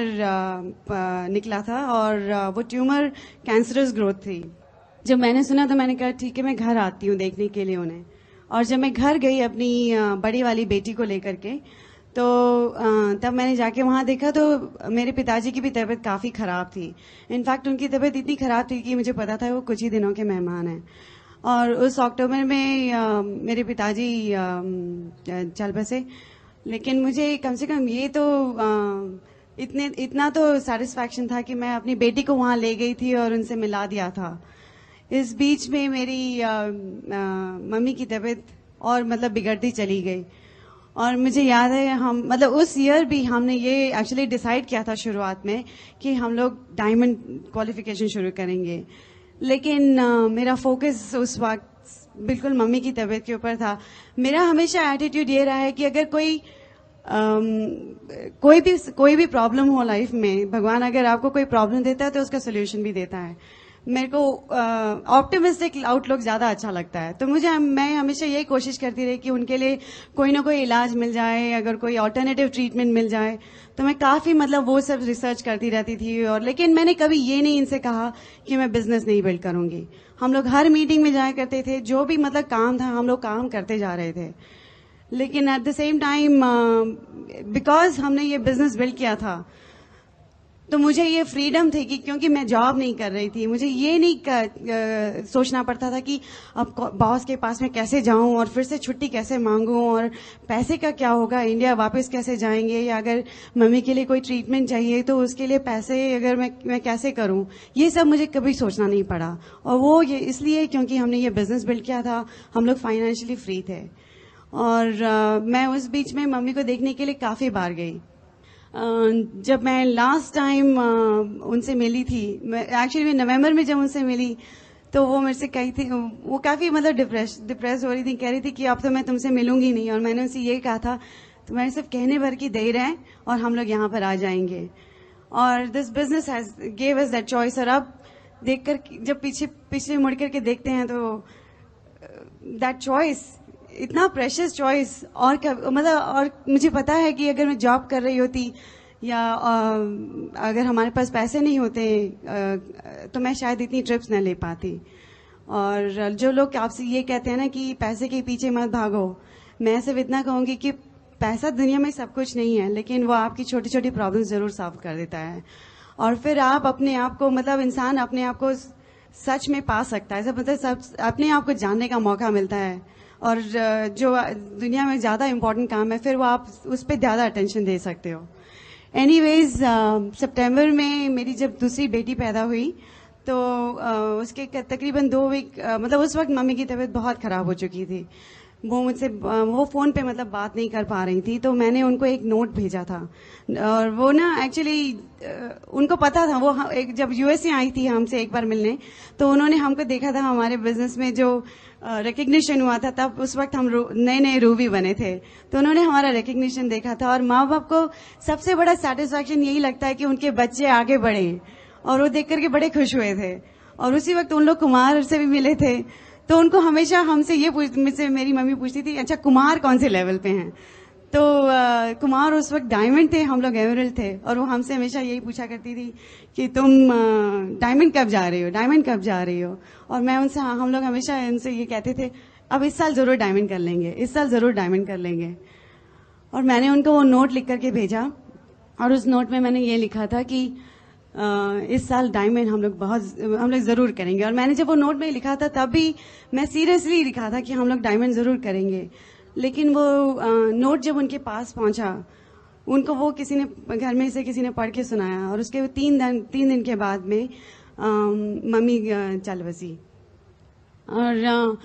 निकला था, और वो ट्यूमर कैंसरस ग्रोथ थी। जब मैंने सुना तो मैंने कहा ठीक है, मैं घर आती हूँ देखने के लिए उन्हें। और जब मैं घर गई अपनी बड़ी वाली बेटी को लेकर के, तो तब मैंने जाके वहाँ देखा तो मेरे पिताजी की भी तबीयत काफ़ी ख़राब थी। इनफैक्ट उनकी तबीयत इतनी ख़राब थी कि मुझे पता था वो कुछ ही दिनों के मेहमान हैं। और उस अक्टूबर में मेरे पिताजी चल बसे। लेकिन मुझे कम से कम ये तो इतना तो सेटिस्फैक्शन था कि मैं अपनी बेटी को वहाँ ले गई थी और उनसे मिला दिया था। इस बीच में मेरी मम्मी की तबीयत और मतलब बिगड़ती चली गई। और मुझे याद है हम मतलब उस ईयर भी हमने ये एक्चुअली डिसाइड किया था शुरुआत में कि हम लोग डायमंड क्वालिफिकेशन शुरू करेंगे, लेकिन मेरा फोकस उस वक्त बिल्कुल मम्मी की तबीयत के ऊपर था। मेरा हमेशा एटीट्यूड ये रहा है कि अगर कोई भी प्रॉब्लम हो लाइफ में, भगवान अगर आपको कोई प्रॉब्लम देता है तो उसका सोल्यूशन भी देता है। मेरे को ऑप्टिमिस्टिक आउटलुक ज्यादा अच्छा लगता है, तो मैं हमेशा यही कोशिश करती रही कि उनके लिए कोई ना कोई इलाज मिल जाए, अगर कोई ऑल्टरनेटिव ट्रीटमेंट मिल जाए। तो मैं काफी मतलब वो सब रिसर्च करती रहती थी। और लेकिन मैंने कभी ये नहीं इनसे कहा कि मैं बिजनेस नहीं बिल्ड करूंगी। हम लोग हर मीटिंग में जाया करते थे, जो भी मतलब काम था हम लोग काम करते जा रहे थे। लेकिन at the same time because हमने ये बिजनेस बिल्ड किया था तो मुझे ये फ्रीडम थी कि क्योंकि मैं जॉब नहीं कर रही थी, मुझे ये नहीं सोचना पड़ता था कि अब बॉस के पास में कैसे जाऊं और फिर से छुट्टी कैसे मांगूं और पैसे का क्या होगा, इंडिया वापस कैसे जाएंगे, या अगर मम्मी के लिए कोई ट्रीटमेंट चाहिए तो उसके लिए पैसे अगर मैं कैसे करूं, ये सब मुझे कभी सोचना नहीं पड़ा। और वो ये इसलिए क्योंकि हमने ये बिजनेस बिल्ड किया था, हम लोग फाइनेंशियली फ्री थे। और मैं उस बीच में मम्मी को देखने के लिए काफी बार गई। जब मैं लास्ट टाइम उनसे मिली थी, एक्चुअली नवंबर में जब उनसे मिली तो वो मेरे से कही थी, वो काफी मतलब डिप्रेस हो रही थी, कह रही थी कि अब तो मैं तुमसे मिलूंगी नहीं। और मैंने उनसे ये कहा था तुम्हारे सिर्फ कहने भर की देर है और हम लोग यहाँ पर आ जाएंगे। और this business has gave us that choice. और अब देखकर जब पीछे मुड़ करके देखते हैं तो दैट चॉइस इतना प्रेशियस चॉइस। और मतलब और मुझे पता है कि अगर मैं जॉब कर रही होती या अगर हमारे पास पैसे नहीं होते तो मैं शायद इतनी ट्रिप्स न ले पाती। और जो लोग आपसे ये कहते हैं ना कि पैसे के पीछे मत भागो, मैं सिर्फ इतना कहूंगी कि पैसा दुनिया में सब कुछ नहीं है, लेकिन वो आपकी छोटी छोटी प्रॉब्लम जरूर सॉल्व कर देता है। और फिर आप अपने आप को मतलब इंसान अपने आप को सच में पा सकता है, मतलब सब अपने आप को जानने का मौका मिलता है। और जो दुनिया में ज्यादा इम्पोर्टेंट काम है फिर वो आप उस पर ज्यादा अटेंशन दे सकते हो। एनीवेज सितंबर में मेरी जब दूसरी बेटी पैदा हुई तो उसके तकरीबन 2 वीक मतलब उस वक्त मम्मी की तबीयत बहुत खराब हो चुकी थी। वो मुझसे वो फोन पे मतलब बात नहीं कर पा रही थी, तो मैंने उनको एक नोट भेजा था। और वो ना एक्चुअली उनको पता था, वो जब यूएसए आई थी हमसे एक बार मिलने, तो उन्होंने हमको देखा था हमारे बिजनेस में जो रिकग्निशन हुआ था, तब उस वक्त हम नए नए रूबी बने थे, तो उन्होंने हमारा रिकग्निशन देखा था। और माँ बाप को सबसे बड़ा सेटिस्फैक्शन यही लगता है कि उनके बच्चे आगे बढ़े, और वो देख करके बड़े खुश हुए थे। और उसी वक्त उन लोग कुमार से भी मिले थे, तो उनको हमेशा हमसे ये मुझसे मेरी मम्मी पूछती थी अच्छा कुमार कौन से लेवल पे हैं। तो कुमार उस वक्त डायमंड थे, हम लोग एमरल्ड थे। और वो हमसे हमेशा यही पूछा करती थी कि तुम डायमंड कब जा रही हो, डायमंड कब जा रही हो। और मैं उनसे हम लोग हमेशा उनसे ये कहते थे अब इस साल जरूर डायमंड कर लेंगे, इस साल जरूर डायमंड कर लेंगे। और मैंने उनको वो नोट लिख करके भेजा, और उस नोट में मैंने ये लिखा था कि इस साल डायमंड हम लोग जरूर करेंगे। और मैंने जब वो नोट में लिखा था तब भी मैं सीरियसली लिखा था कि हम लोग डायमंड जरूर करेंगे। लेकिन वो नोट जब उनके पास पहुंचा, उनको वो किसी ने घर में से किसी ने पढ़ के सुनाया, और उसके 3 दिन के बाद में मम्मी चल बसी। और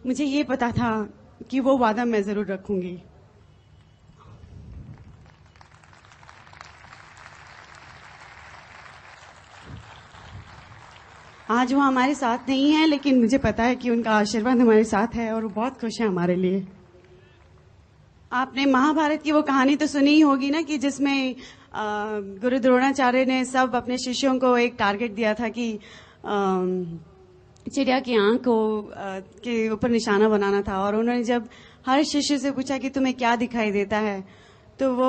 मुझे ये पता था कि वो वादा मैं जरूर रखूंगी। आज वो हमारे साथ नहीं है, लेकिन मुझे पता है कि उनका आशीर्वाद हमारे साथ है, और वो बहुत खुश है हमारे लिए। आपने महाभारत की वो कहानी तो सुनी ही होगी ना, कि जिसमें गुरु द्रोणाचार्य ने सब अपने शिष्यों को एक टारगेट दिया था कि चिड़िया की आंख को के ऊपर निशाना बनाना था। और उन्होंने जब हर शिष्य से पूछा कि तुम्हें क्या दिखाई देता है, तो वो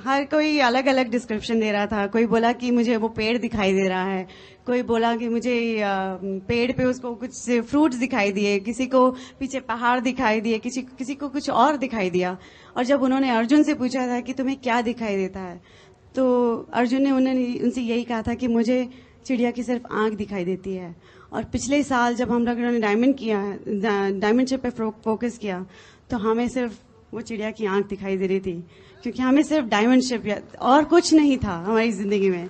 हर कोई अलग अलग डिस्क्रिप्शन दे रहा था। कोई बोला कि मुझे वो पेड़ दिखाई दे रहा है, कोई बोला कि मुझे पेड़ पे उसको कुछ फ्रूट्स दिखाई दिए, किसी को पीछे पहाड़ दिखाई दिए, किसी को कुछ और दिखाई दिया। और जब उन्होंने अर्जुन से पूछा था कि तुम्हें क्या दिखाई देता है, तो अर्जुन ने उनसे यही कहा था कि मुझे चिड़िया की सिर्फ आंख दिखाई देती है। और पिछले साल जब हम लोगों ने डायमंड शिप पे फोकस किया, तो हमें सिर्फ वो चिड़िया की आंख दिखाई दे रही थी, क्योंकि हमें सिर्फ डायमंड शिप और कुछ नहीं था हमारी जिंदगी में।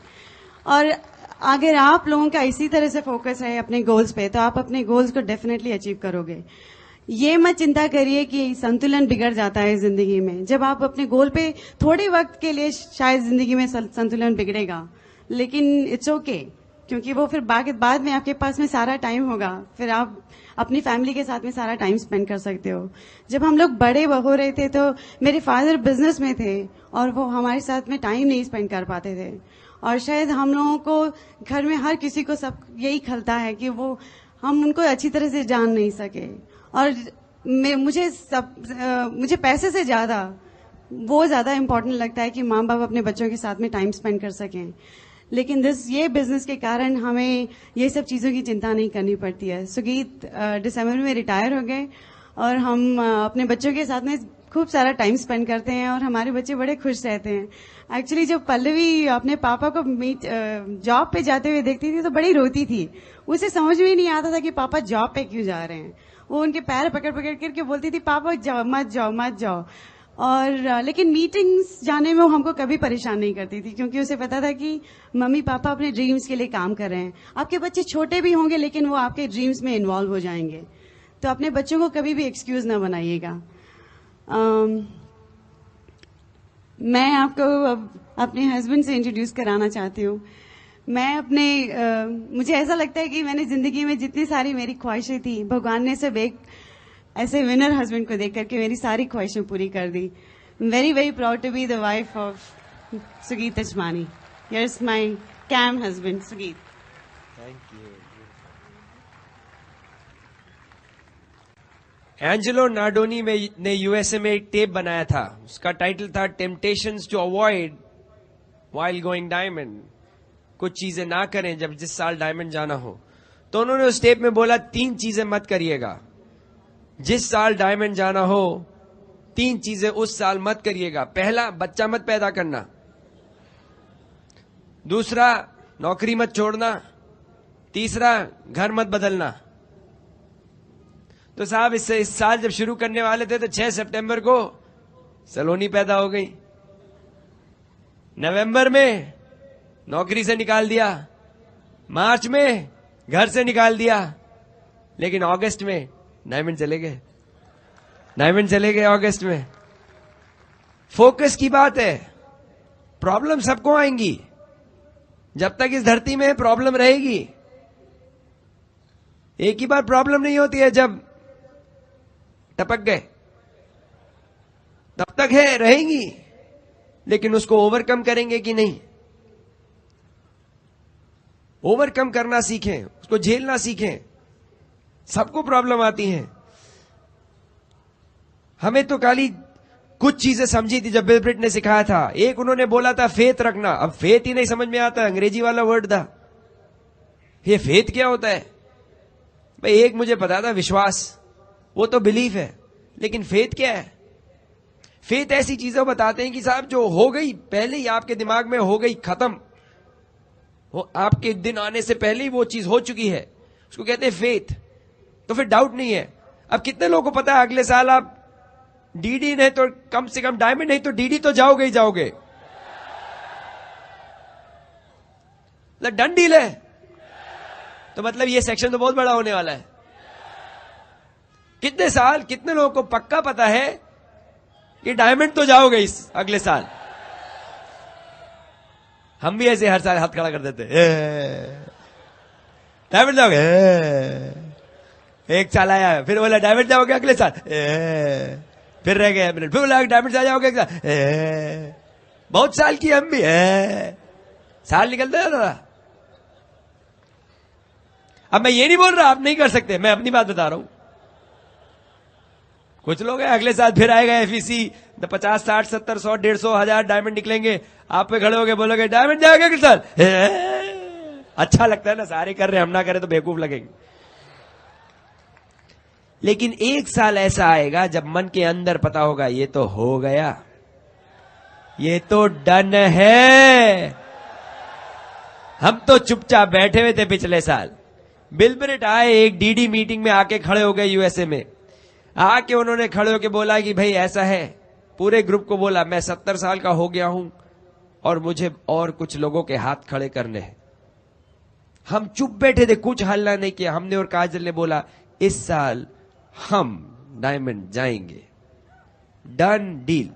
और अगर आप लोगों का इसी तरह से फोकस है अपने गोल्स पे, तो आप अपने गोल्स को डेफिनेटली अचीव करोगे। ये मत चिंता करिए कि संतुलन बिगड़ जाता है जिंदगी में। जब आप अपने गोल पे थोड़े वक्त के लिए शायद जिंदगी में संतुलन बिगड़ेगा, लेकिन इट्स ओके, क्योंकि वो फिर बाद में आपके पास में सारा टाइम होगा, फिर आप अपनी फैमिली के साथ में सारा टाइम स्पेंड कर सकते हो। जब हम लोग बड़े हो रहे थे, तो मेरे फादर बिजनेस में थे और वो हमारे साथ में टाइम नहीं स्पेंड कर पाते थे। और शायद हम लोगों को घर में हर किसी को सब यही खलता है कि वो हम उनको अच्छी तरह से जान नहीं सके। और मुझे पैसे से ज्यादा वो ज्यादा इम्पोर्टेंट लगता है कि माँ बाप अपने बच्चों के साथ में टाइम स्पेंड कर सकें। लेकिन ये बिजनेस के कारण हमें ये सब चीजों की चिंता नहीं करनी पड़ती है। सुगीत दिसंबर में रिटायर हो गए और हम अपने बच्चों के साथ में खूब सारा टाइम स्पेंड करते हैं और हमारे बच्चे बड़े खुश रहते हैं। एक्चुअली जब पल्लवी अपने पापा को जॉब पे जाते हुए देखती थी तो बड़ी रोती थी। उसे समझ में ही नहीं आता था कि पापा जॉब पे क्यों जा रहे हैं। वो उनके पैर पकड़ पकड़ करके बोलती थी, पापा जाओ मत जाओ मत जाओ। और लेकिन मीटिंग्स जाने में वो हमको कभी परेशान नहीं करती थी, क्योंकि उसे पता था कि मम्मी पापा अपने ड्रीम्स के लिए काम कर रहे हैं। आपके बच्चे छोटे भी होंगे लेकिन वो आपके ड्रीम्स में इन्वॉल्व हो जाएंगे, तो अपने बच्चों को कभी भी एक्सक्यूज ना बनाइएगा। मैं आपको अपने हस्बैंड से इंट्रोड्यूस कराना चाहती हूँ। मुझे ऐसा लगता है कि मैंने जिंदगी में जितनी सारी मेरी ख्वाहिशें थी, भगवान ने सब एक ऐसे विनर हस्बैंड को देख करके मेरी सारी ख्वाहिशें पूरी कर दी। Very very proud to be the wife of Sugeet Tajmani. Here is my cam husband Sugeet. Thank you. Angelo Nardoni ने यूएसए में एक टेप बनाया था, उसका टाइटल था temptations to avoid while going diamond. कुछ चीजें ना करें जब जिस साल डायमंड जाना हो। तो उन्होंने उस टेप में बोला 3 चीजें मत करिएगा जिस साल डायमंड जाना हो। 3 चीजें उस साल मत करिएगा। पहला, बच्चा मत पैदा करना। दूसरा, नौकरी मत छोड़ना। तीसरा, घर मत बदलना। तो साहब इस साल जब शुरू करने वाले थे तो 6 सितंबर को सलोनी पैदा हो गई। नवंबर में नौकरी से निकाल दिया, मार्च में घर से निकाल दिया, लेकिन अगस्त में डायमंड चले गए अगस्त में। फोकस की बात है। प्रॉब्लम सबको आएंगी, जब तक इस धरती में प्रॉब्लम रहेगी। एक ही बार प्रॉब्लम नहीं होती है, जब टपक गए तब तक है रहेंगी, लेकिन उसको ओवरकम करेंगे कि नहीं। ओवरकम करना सीखें, उसको झेलना सीखें। सबको प्रॉब्लम आती हैं। हमें तो खाली कुछ चीजें समझी थी जब बिल ब्रिट ने सिखाया था। एक उन्होंने बोला था फेथ रखना। अब फेथ ही नहीं समझ में आता, अंग्रेजी वाला वर्ड था। ये फेथ क्या होता है भाई? एक मुझे पता था विश्वास, वो तो बिलीफ है, लेकिन फेथ क्या है? फेथ ऐसी चीजें बताते हैं कि साहब जो हो गई पहले ही आपके दिमाग में हो गई, खत्म, वो आपके दिन आने से पहले ही वो चीज हो चुकी है, उसको कहते हैं फेथ। तो फिर डाउट नहीं है। अब कितने लोगों को पता है अगले साल आप डीडी नहीं तो कम से कम डायमंड नहीं तो डीडी तो जाओगे ही जाओगे। डन डील है। तो मतलब ये सेक्शन तो बहुत बड़ा होने वाला है। कितने साल, कितने लोगों को पक्का पता है कि डायमंड तो जाओगे इस अगले साल? हम भी ऐसे हर साल हाथ खड़ा कर देते, डायमंड जाओगे। एक साल आया, फिर बोला डायमंड जाओगे अगले साल, फिर रह गया मिनट, फिर बोला डायमंड जाओगे बहुत साल की हम भी है, साल निकलता है दादा। अब मैं ये नहीं बोल रहा आप नहीं कर सकते, मैं अपनी बात बता रहा हूं। कुछ लोग हैं अगले साल फिर आएगा एफईसी, 50, 60, 70, 100, 150, 1000 डायमंड निकलेंगे, आप पे खड़े होके बोलोगे डायमंड जाएगा किस साल। अच्छा लगता है ना, सारे कर रहे हम ना करें तो बेवकूफ लगेंगे। लेकिन एक साल ऐसा आएगा जब मन के अंदर पता होगा ये तो हो गया, ये तो डन है। हम तो चुपचाप बैठे हुए थे पिछले साल, बिल ब्रेट आए एक डीडी मीटिंग में आके खड़े हो गए यूएसए में, आके उन्होंने खड़े होके बोला कि भाई ऐसा है, पूरे ग्रुप को बोला मैं 70 साल का हो गया हूं और मुझे और कुछ लोगों के हाथ खड़े करने हैं। हम चुप बैठे थे, कुछ हल्ला नहीं किया। हमने और काजल ने बोला इस साल हम डायमंड जाएंगे, डन डील,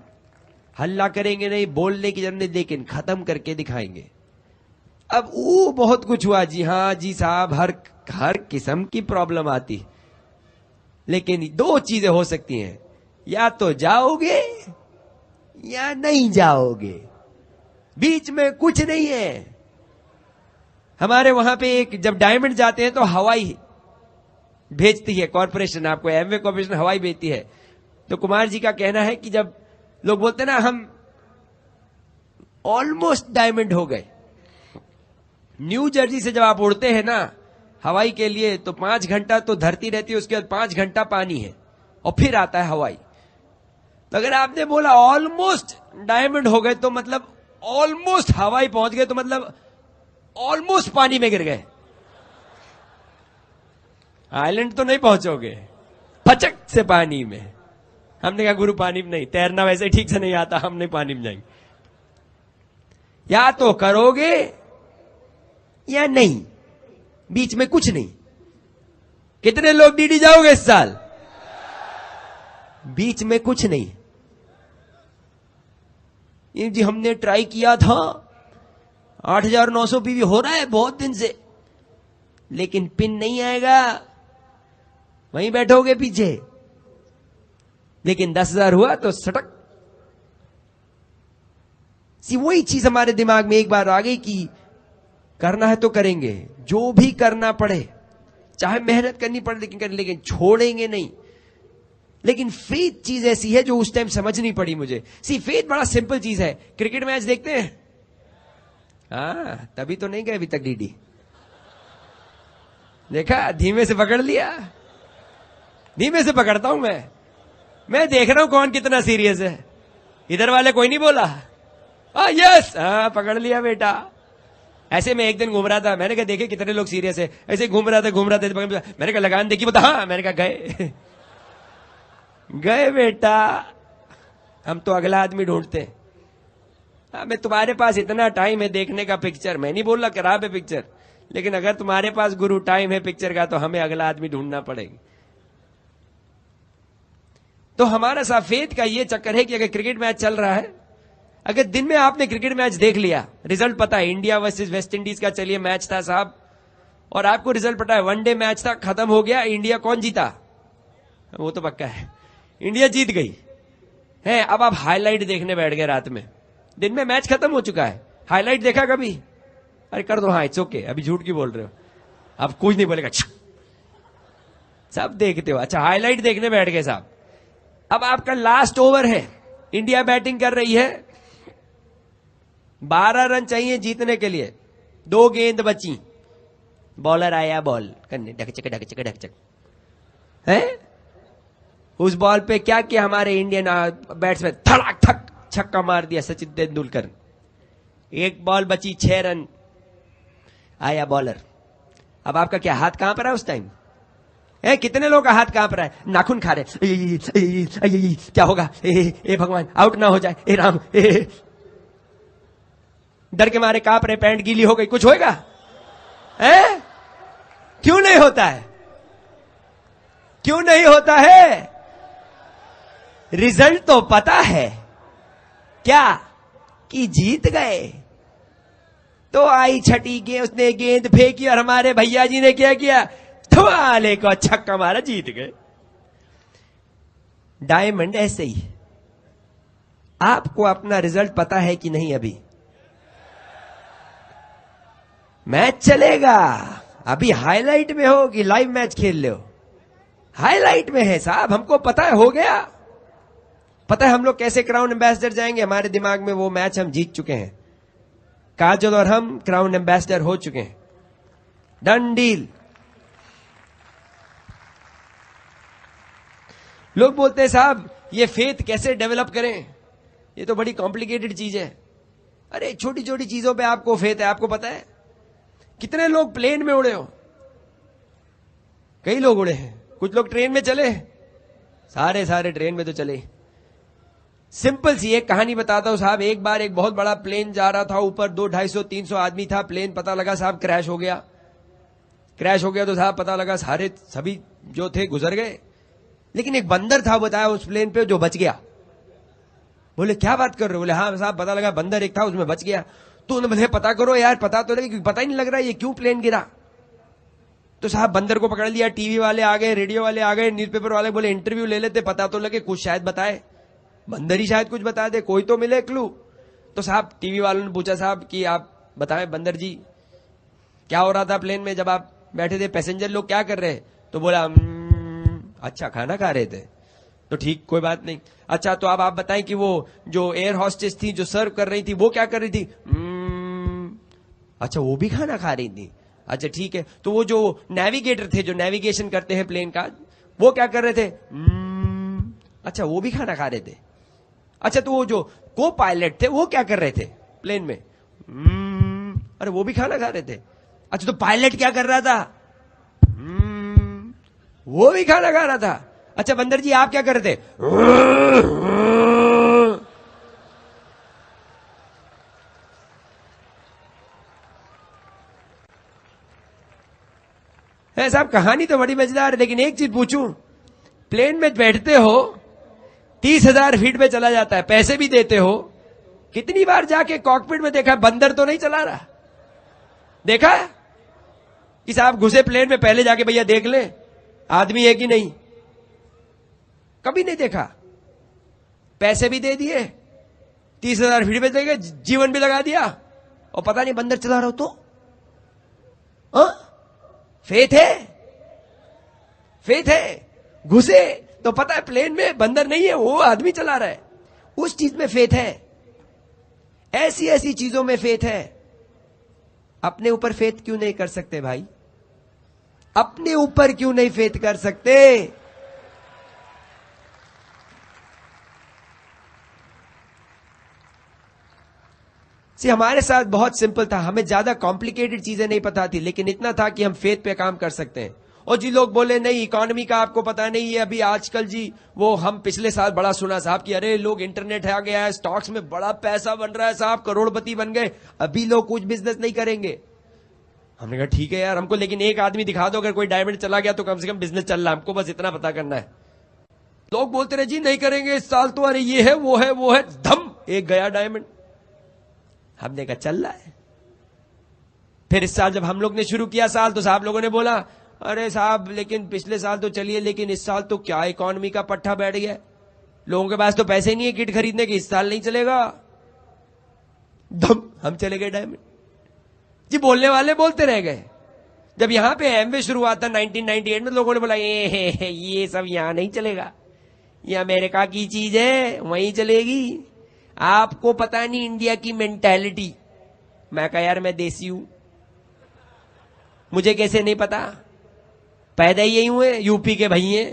हल्ला करेंगे नहीं, बोलने की जरूरत नहीं, लेकिन खत्म करके दिखाएंगे। अब वो बहुत कुछ हुआ, जी हाँ जी साहब, हर किस्म की प्रॉब्लम आती, लेकिन दो चीजें हो सकती हैं, या तो जाओगे या नहीं जाओगे, बीच में कुछ नहीं है। हमारे वहां पे एक जब डायमंड जाते हैं तो हवाई भेजती है कॉर्पोरेशन, आपको एमवे कॉर्पोरेशन हवाई भेजती है। तो कुमार जी का कहना है कि जब लोग बोलते ना हम ऑलमोस्ट डायमंड हो गए, न्यू जर्सी से जब आप उड़ते हैं ना हवाई के लिए तो 5 घंटा तो धरती रहती है, उसके बाद 5 घंटा पानी है और फिर आता है हवाई। तो अगर आपने बोला ऑलमोस्ट डायमंड हो गए तो मतलब ऑलमोस्ट हवाई पहुंच गए, तो मतलब ऑलमोस्ट पानी में गिर गए। आइलैंड तो नहीं पहुंचोगे, फचक से पानी में। हमने कहा गुरु पानी में नहीं, तैरना वैसे ठीक से नहीं आता, हम नहीं पानी में जाएंगे। या तो करोगे या नहीं, बीच में कुछ नहीं। कितने लोग डीडी जाओगे इस साल? बीच में कुछ नहीं। ये जी हमने ट्राई किया था, 8900 पीवी हो रहा है बहुत दिन से, लेकिन पिन नहीं आएगा, वहीं बैठोगे पीछे। लेकिन 10,000 हुआ तो सटक। वही चीज हमारे दिमाग में एक बार आ गई कि करना है तो करेंगे, जो भी करना पड़े, चाहे मेहनत करनी पड़े लेकिन करें, लेकिन छोड़ेंगे नहीं। लेकिन फेथ चीज ऐसी है जो उस टाइम समझ नहीं पड़ी मुझे। फेथ बड़ा सिंपल चीज है। क्रिकेट मैच देखते हैं, तभी तो नहीं गए अभी तक डीडी। देखा, धीमे से पकड़ लिया, धीमे से पकड़ता हूं मैं देख रहा हूं कौन कितना सीरियस है। इधर वाले कोई नहीं बोला, यस पकड़ लिया बेटा। ऐसे में एक दिन घूम रहा था, मैंने कहा देखे कितने लोग सीरियस है, ऐसे घूम रहा था, मैंने कहा लगान देखी, बता हाँ, मैंने कहा गए गए बेटा। हम तो अगला आदमी ढूंढते। मैं तुम्हारे पास इतना टाइम है देखने का पिक्चर, मैं नहीं बोल रहा खराब है पिक्चर, लेकिन अगर तुम्हारे पास गुरु टाइम है पिक्चर का तो हमें अगला आदमी ढूंढना पड़ेगा। तो हमारा सफेद का ये चक्कर है कि अगर क्रिकेट मैच चल रहा है, अगर दिन में आपने क्रिकेट मैच देख लिया, रिजल्ट पता है, इंडिया वर्सेस वेस्ट इंडीज का चलिए मैच था साहब, और आपको रिजल्ट पता है, वनडे मैच था, खत्म हो गया, इंडिया कौन जीता? वो तो पक्का है, इंडिया जीत गई है। अब आप हाईलाइट देखने बैठ गए रात में, दिन में मैच खत्म हो चुका है, हाईलाइट देखा कभी? अरे कर दो, हाँ इट्स ओके, अभी झूठ क्यों बोल रहे हो, अब कुछ नहीं बोलेगा, सब देखते हो। अच्छा हाईलाइट देखने बैठ गए साहब, अब आपका लास्ट ओवर है, इंडिया बैटिंग कर रही है, 12 रन चाहिए जीतने के लिए, 2 गेंद बची, बॉलर आया बॉल करने, ढकचक है। उस बॉल पे क्या किया हमारे इंडियन बैट्समैन, धड़ाक धक छक्का मार दिया सचिन तेंदुलकर। एक बॉल बची, 6 रन, आया बॉलर। अब आपका क्या हाथ कहां पर है उस टाइम? कितने लोग का हाथ कांप रहा है, नाखून खा रहे, क्या होगा, ए भगवान आउट ना हो जाए, ए राम, डर के मारे कांप रहे, पैंट गीली हो गई, कुछ होएगा? क्यों नहीं होता है? क्यों नहीं होता है? रिजल्ट तो पता है क्या कि जीत गए। तो आई छठी गेंद, उसने गेंद फेंकी और हमारे भैया जी ने क्या किया, थवाले को छक्का मारा, जीत गए। डायमंड ऐसे ही, आपको अपना रिजल्ट पता है कि नहीं? अभी मैच चलेगा, अभी हाईलाइट में हो कि लाइव मैच खेल लो? हाईलाइट में है साहब, हमको पता है, हो गया। पता है हम लोग कैसे क्राउन एम्बेसडर जाएंगे? हमारे दिमाग में वो मैच हम जीत चुके हैं। काजल और हम क्राउन एम्बेसडर हो चुके हैं, डन डील। लोग बोलते हैं साहब ये फेथ कैसे डेवलप करें, ये तो बड़ी कॉम्प्लिकेटेड चीज है। अरे छोटी छोटी चीजों पे आपको फेथ है। आपको पता है कितने लोग प्लेन में उड़े हो? कई लोग उड़े हैं। कुछ लोग ट्रेन में चले, सारे ट्रेन में तो चले। सिंपल सी एक कहानी बताता हूं साहब। एक बार एक बहुत बड़ा प्लेन जा रहा था ऊपर, 200-250-300 आदमी था। प्लेन पता लगा साहब क्रैश हो गया। क्रैश हो गया तो साहब पता लगा सभी जो थे गुजर गए, लेकिन एक बंदर था बताया उस प्लेन पे जो बच गया। बोले क्या बात कर रहे हो? बोले हाँ साहब पता लगा बंदर एक था उसमें बच गया। तो उन्होंने बोले पता करो यार, पता तो लगे, क्योंकि पता ही नहीं लग रहा ये क्यों प्लेन गिरा। तो साहब बंदर को पकड़ लिया, टीवी वाले आ गए, रेडियो वाले आ गए, न्यूज़पेपर वाले बोले इंटरव्यू ले लेते, पता तो लगे, कुछ शायद बताए, बंदर ही शायद कुछ बता दे, कोई तो मिले क्लू। तो साहब टीवी वालों ने पूछा साहब कि आप बताएं बंदर जी क्या हो रहा था प्लेन में जब आप बैठे थे, पैसेंजर लोग क्या कर रहे? तो बोला अच्छा खाना खा रहे थे। तो ठीक कोई बात नहीं। अच्छा तो अब आप बताएं कि वो जो एयर हॉस्टेस थी जो सर्व कर रही थी वो क्या कर रही थी? अच्छा वो भी खाना खा रही थी। अच्छा ठीक है। तो वो जो नेविगेटर थे जो नेविगेशन करते हैं प्लेन का, वो क्या कर रहे थे? अच्छा वो भी खाना खा रहे थे। अच्छा तो वो जो को पायलट थे वो क्या कर रहे थे प्लेन में? अरे वो भी खाना खा रहे थे। अच्छा तो पायलट क्या कर रहा था? वो भी खाना खा रहा था। अच्छा बंदर जी आप क्या कर रहे थे? साहब कहानी तो बड़ी मजेदार है, लेकिन एक चीज पूछूं, प्लेन में बैठते हो 30,000 फीट पे चला जाता है, पैसे भी देते हो, कितनी बार जाके कॉकपिट में देखा बंदर तो नहीं चला रहा? देखा है कि साहब घुसे प्लेन में, पहले जाके भैया देख ले आदमी है कि नहीं? कभी नहीं देखा। पैसे भी दे दिए, 30,000 फीट पे देखे, जीवन भी लगा दिया, और पता नहीं बंदर चला रहा हो तो? फेथ है, फेथ है। घुसे तो पता है प्लेन में बंदर नहीं है, वो आदमी चला रहा है, उस चीज में फेथ है। ऐसी ऐसी चीजों में फेथ है। अपने ऊपर फेथ क्यों नहीं कर सकते भाई? अपने ऊपर क्यों नहीं फेथ कर सकते? हमारे साथ बहुत सिंपल था, हमें ज्यादा कॉम्प्लिकेटेड चीजें नहीं पता थी, लेकिन इतना था कि हम फेथ पे काम कर सकते हैं। और जी लोग बोले नहीं इकोनॉमी का आपको पता नहीं है, अभी आजकल जी वो हम पिछले साल बड़ा सुना साहब कि अरे लोग इंटरनेट आ गया है, स्टॉक्स में बड़ा पैसा बन रहा है साहब, करोड़पति बन गए, अभी लोग कुछ बिजनेस नहीं करेंगे। हमने कहा ठीक है यार हमको, लेकिन एक आदमी दिखा दो अगर कोई डायमंड चला गया तो कम से कम बिजनेस चल रहा है, हमको बस इतना पता करना है। लोग बोलते रहे जी नहीं करेंगे इस साल तो, अरे ये है वो है वो है, धम एक गया डायमंड। हमने कहा चल रहा है। फिर इस साल जब हम लोग ने शुरू किया साल, तो साहब लोगों ने बोला अरे साहब लेकिन पिछले साल तो चलिए, लेकिन इस साल तो क्या इकोनॉमी का पट्टा बैठ गया, लोगों के पास तो पैसे नहीं है किट खरीदने के, इस साल नहीं चलेगा। धम हम चले गए डायमंड जी। बोलने वाले बोलते रह गए। जब यहां पे एमवे शुरू हुआ था 1998 में, लोगों ने बोला ये सब यहां नहीं चलेगा, ये अमेरिका की चीज है वहीं चलेगी, आपको पता नहीं इंडिया की मेंटालिटी। मैं कहा यार मैं देसी हूं, मुझे कैसे नहीं पता, पैदा ही यही हुए, यूपी के भैये।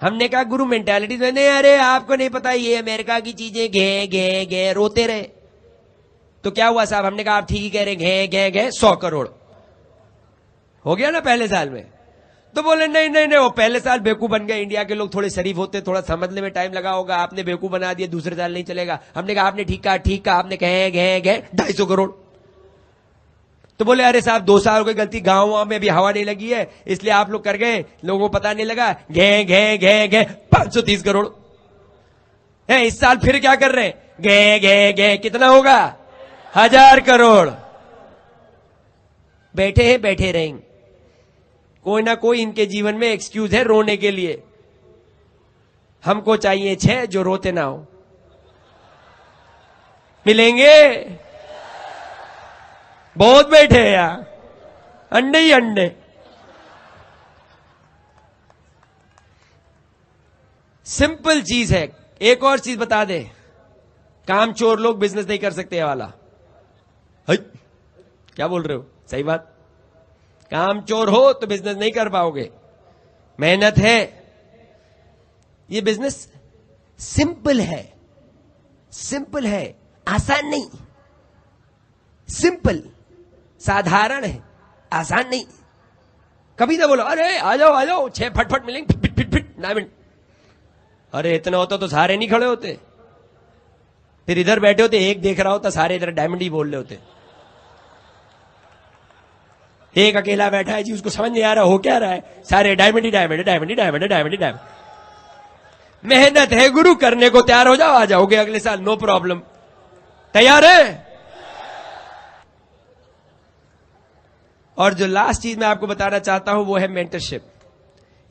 हमने कहा गुरु मेंटालिटी तो नहीं, अरे आपको नहीं पता ये अमेरिका की चीजें, घे घे घे रोते रहे। तो क्या हुआ साहब? हमने कहा आप ठीक ही कह रहे, घे घे घे 100 करोड़ हो गया ना पहले साल में। तो बोले नहीं नहीं नहीं, वो पहले साल बेवकूफ बन गए, इंडिया के लोग थोड़े शरीफ होते, थोड़ा समझने में टाइम लगा होगा, आपने बेवकूफ बना दिया, दूसरे साल नहीं चलेगा। हमने कहा आपने ठीक कहा, आपने कहे गए 250 करोड़। तो बोले अरे साहब 2 साल हो गए गलती, गांव में भी हवा नहीं लगी है इसलिए आप लोग कर गए, लोगों को पता नहीं लगा, घे 530 करोड़ है। इस साल फिर क्या कर रहे हैं? घे कितना होगा? 1000 करोड़। बैठे हैं बैठे रहेंगे, कोई ना कोई इनके जीवन में एक्सक्यूज है रोने के लिए। हमको चाहिए 6 जो रोते ना हो। मिलेंगे? बहुत बैठे हैं यार, अंडे ही अंडे। सिंपल चीज है। एक और चीज बता दे, काम चोर लोग बिजनेस नहीं कर सकते, ये वाला। क्या बोल रहे हो? सही बात। काम चोर हो तो बिजनेस नहीं कर पाओगे। मेहनत है। ये बिजनेस सिंपल है, सिंपल है, आसान नहीं। सिंपल, साधारण है, आसान नहीं। कभी ना बोलो अरे आ जाओ 6 फटफट मिलेंगे, फिट फिट फिट डायमंड। अरे इतना होता तो सारे नहीं खड़े होते, फिर इधर बैठे होते, एक देख रहा होता, सारे इधर डायमंड ही बोल रहे होते। एक अकेला बैठा है जी, उसको समझ नहीं आ रहा हो क्या रहा है, सारे डायमंड ही डायमंड, डायमंड ही डायमंड, डायमंड ही डायमंड। मेहनत है गुरु, करने को तैयार हो जाओ, आ जाओगे अगले साल, नो प्रॉब्लम। तैयार है? और जो लास्ट चीज मैं आपको बताना चाहता हूं वो है मेंटरशिप।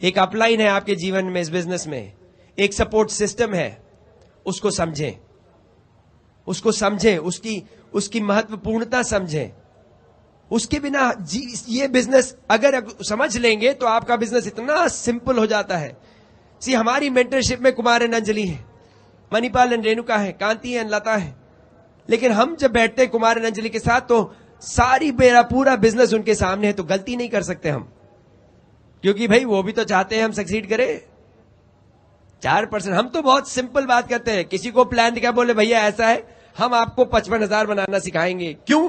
एक अपलाइन है आपके जीवन में, इस बिजनेस में एक सपोर्ट सिस्टम है। उसको समझें, उसको समझें, उसकी महत्वपूर्णता समझें। उसके बिना ये बिजनेस अगर समझ लेंगे तो आपका बिजनेस इतना सिंपल हो जाता है। सी हमारी मेंटरशिप में कुमार एंड अंजलि है, मणिपाल एंड रेणुका है, कांति एंड लता है। लेकिन हम जब बैठते हैं कुमार एंड अंजलि के साथ तो सारी मेरा पूरा बिजनेस उनके सामने है, तो गलती नहीं कर सकते हम, क्योंकि भाई वो भी तो चाहते हैं हम सक्सीड करें। 4% हम तो बहुत सिंपल बात करते हैं। किसी को प्लान दिखा, बोले भैया ऐसा है, हम आपको 55,000 बनाना सिखाएंगे। क्यों?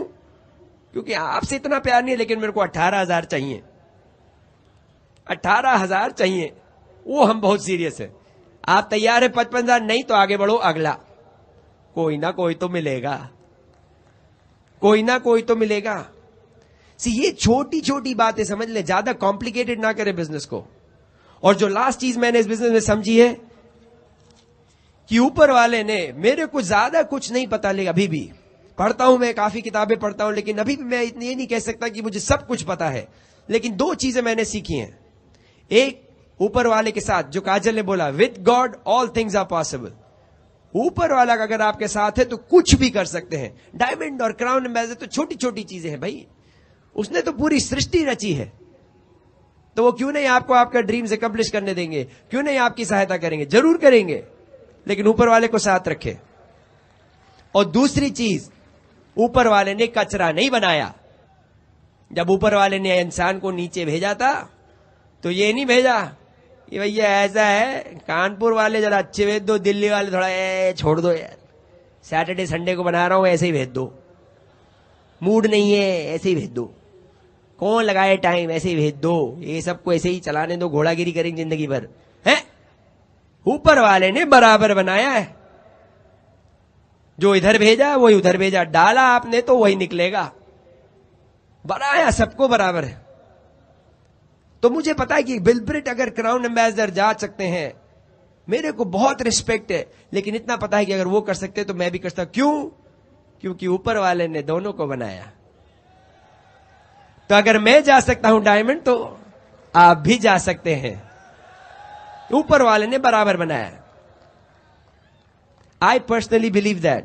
क्योंकि आपसे इतना प्यार नहीं है, लेकिन मेरे को 18,000 चाहिए, 18,000 चाहिए। वो हम बहुत सीरियस है। आप तैयार है 55,000? नहीं तो आगे बढ़ो, अगला कोई ना कोई तो मिलेगा, कोई ना कोई तो मिलेगा। ये छोटी छोटी बातें समझ ले, ज्यादा कॉम्प्लिकेटेड ना करे बिजनेस को। और जो लास्ट चीज मैंने इस बिजनेस में समझी है कि ऊपर वाले ने मेरे को ज्यादा कुछ नहीं पता, लेकिन अभी भी पढ़ता हूं, मैं काफी किताबें पढ़ता हूं, लेकिन अभी भी मैं इतनी ये नहीं कह सकता कि मुझे सब कुछ पता है। लेकिन 2 चीजें मैंने सीखी हैं। एक, ऊपर वाले के साथ, जो काजल ने बोला, with God all things are possible. ऊपर वाला अगर आपके साथ है तो कुछ भी कर सकते हैं। डायमंड और क्राउन एम्बेसडर तो छोटी छोटी चीजें हैं भाई, उसने तो पूरी सृष्टि रची है। तो वो क्यों नहीं आपको आपका ड्रीम्स अकम्प्लिश करने देंगे? क्यों नहीं आपकी सहायता करेंगे? जरूर करेंगे, लेकिन ऊपर वाले को साथ रखे। और दूसरी चीज, ऊपर वाले ने कचरा नहीं बनाया। जब ऊपर वाले ने इंसान को नीचे भेजा था तो ये नहीं भेजा कि भैया ऐसा है, कानपुर वाले जरा अच्छे भेज दो, दिल्ली वाले थोड़ा छोड़ दो यार, सैटरडे संडे को बना रहा हूं, ऐसे ही भेज दो, मूड नहीं है ऐसे ही भेज दो, कौन लगाए टाइम, ऐसे ही भेज दो, ये सबको ऐसे ही चलाने दो, घोड़ागिरी करेंगे जिंदगी भर है। ऊपर वाले ने बराबर बनाया है, जो इधर भेजा वही उधर भेजा, डाला आपने तो वही निकलेगा, बनाया सबको बराबर है। तो मुझे पता है कि बिलब्रिट अगर क्राउन एम्बेसडर जा सकते हैं, मेरे को बहुत रिस्पेक्ट है, लेकिन इतना पता है कि अगर वो कर सकते तो मैं भी कर सकता। क्यों? क्योंकि ऊपर वाले ने दोनों को बनाया। तो अगर मैं जा सकता हूं डायमंड, तो आप भी जा सकते हैं। ऊपर वाले ने बराबर बनाया। I personally believe that.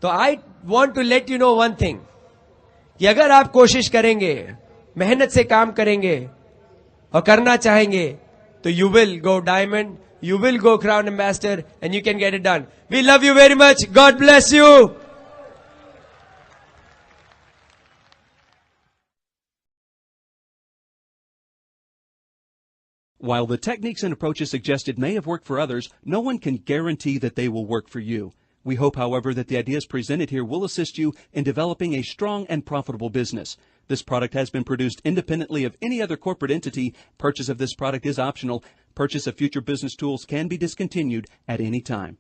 तो I want to let you know one thing, कि अगर आप कोशिश करेंगे, मेहनत से काम करेंगे और करना चाहेंगे, तो you will go diamond, you will go crown ambassador, and you can get it done. We love you very much. God bless you. While the techniques and approaches suggested may have worked for others, no one can guarantee that they will work for you. We hope, however, that the ideas presented here will assist you in developing a strong and profitable business. This product has been produced independently of any other corporate entity. Purchase of this product is optional. Purchase of future business tools can be discontinued at any time.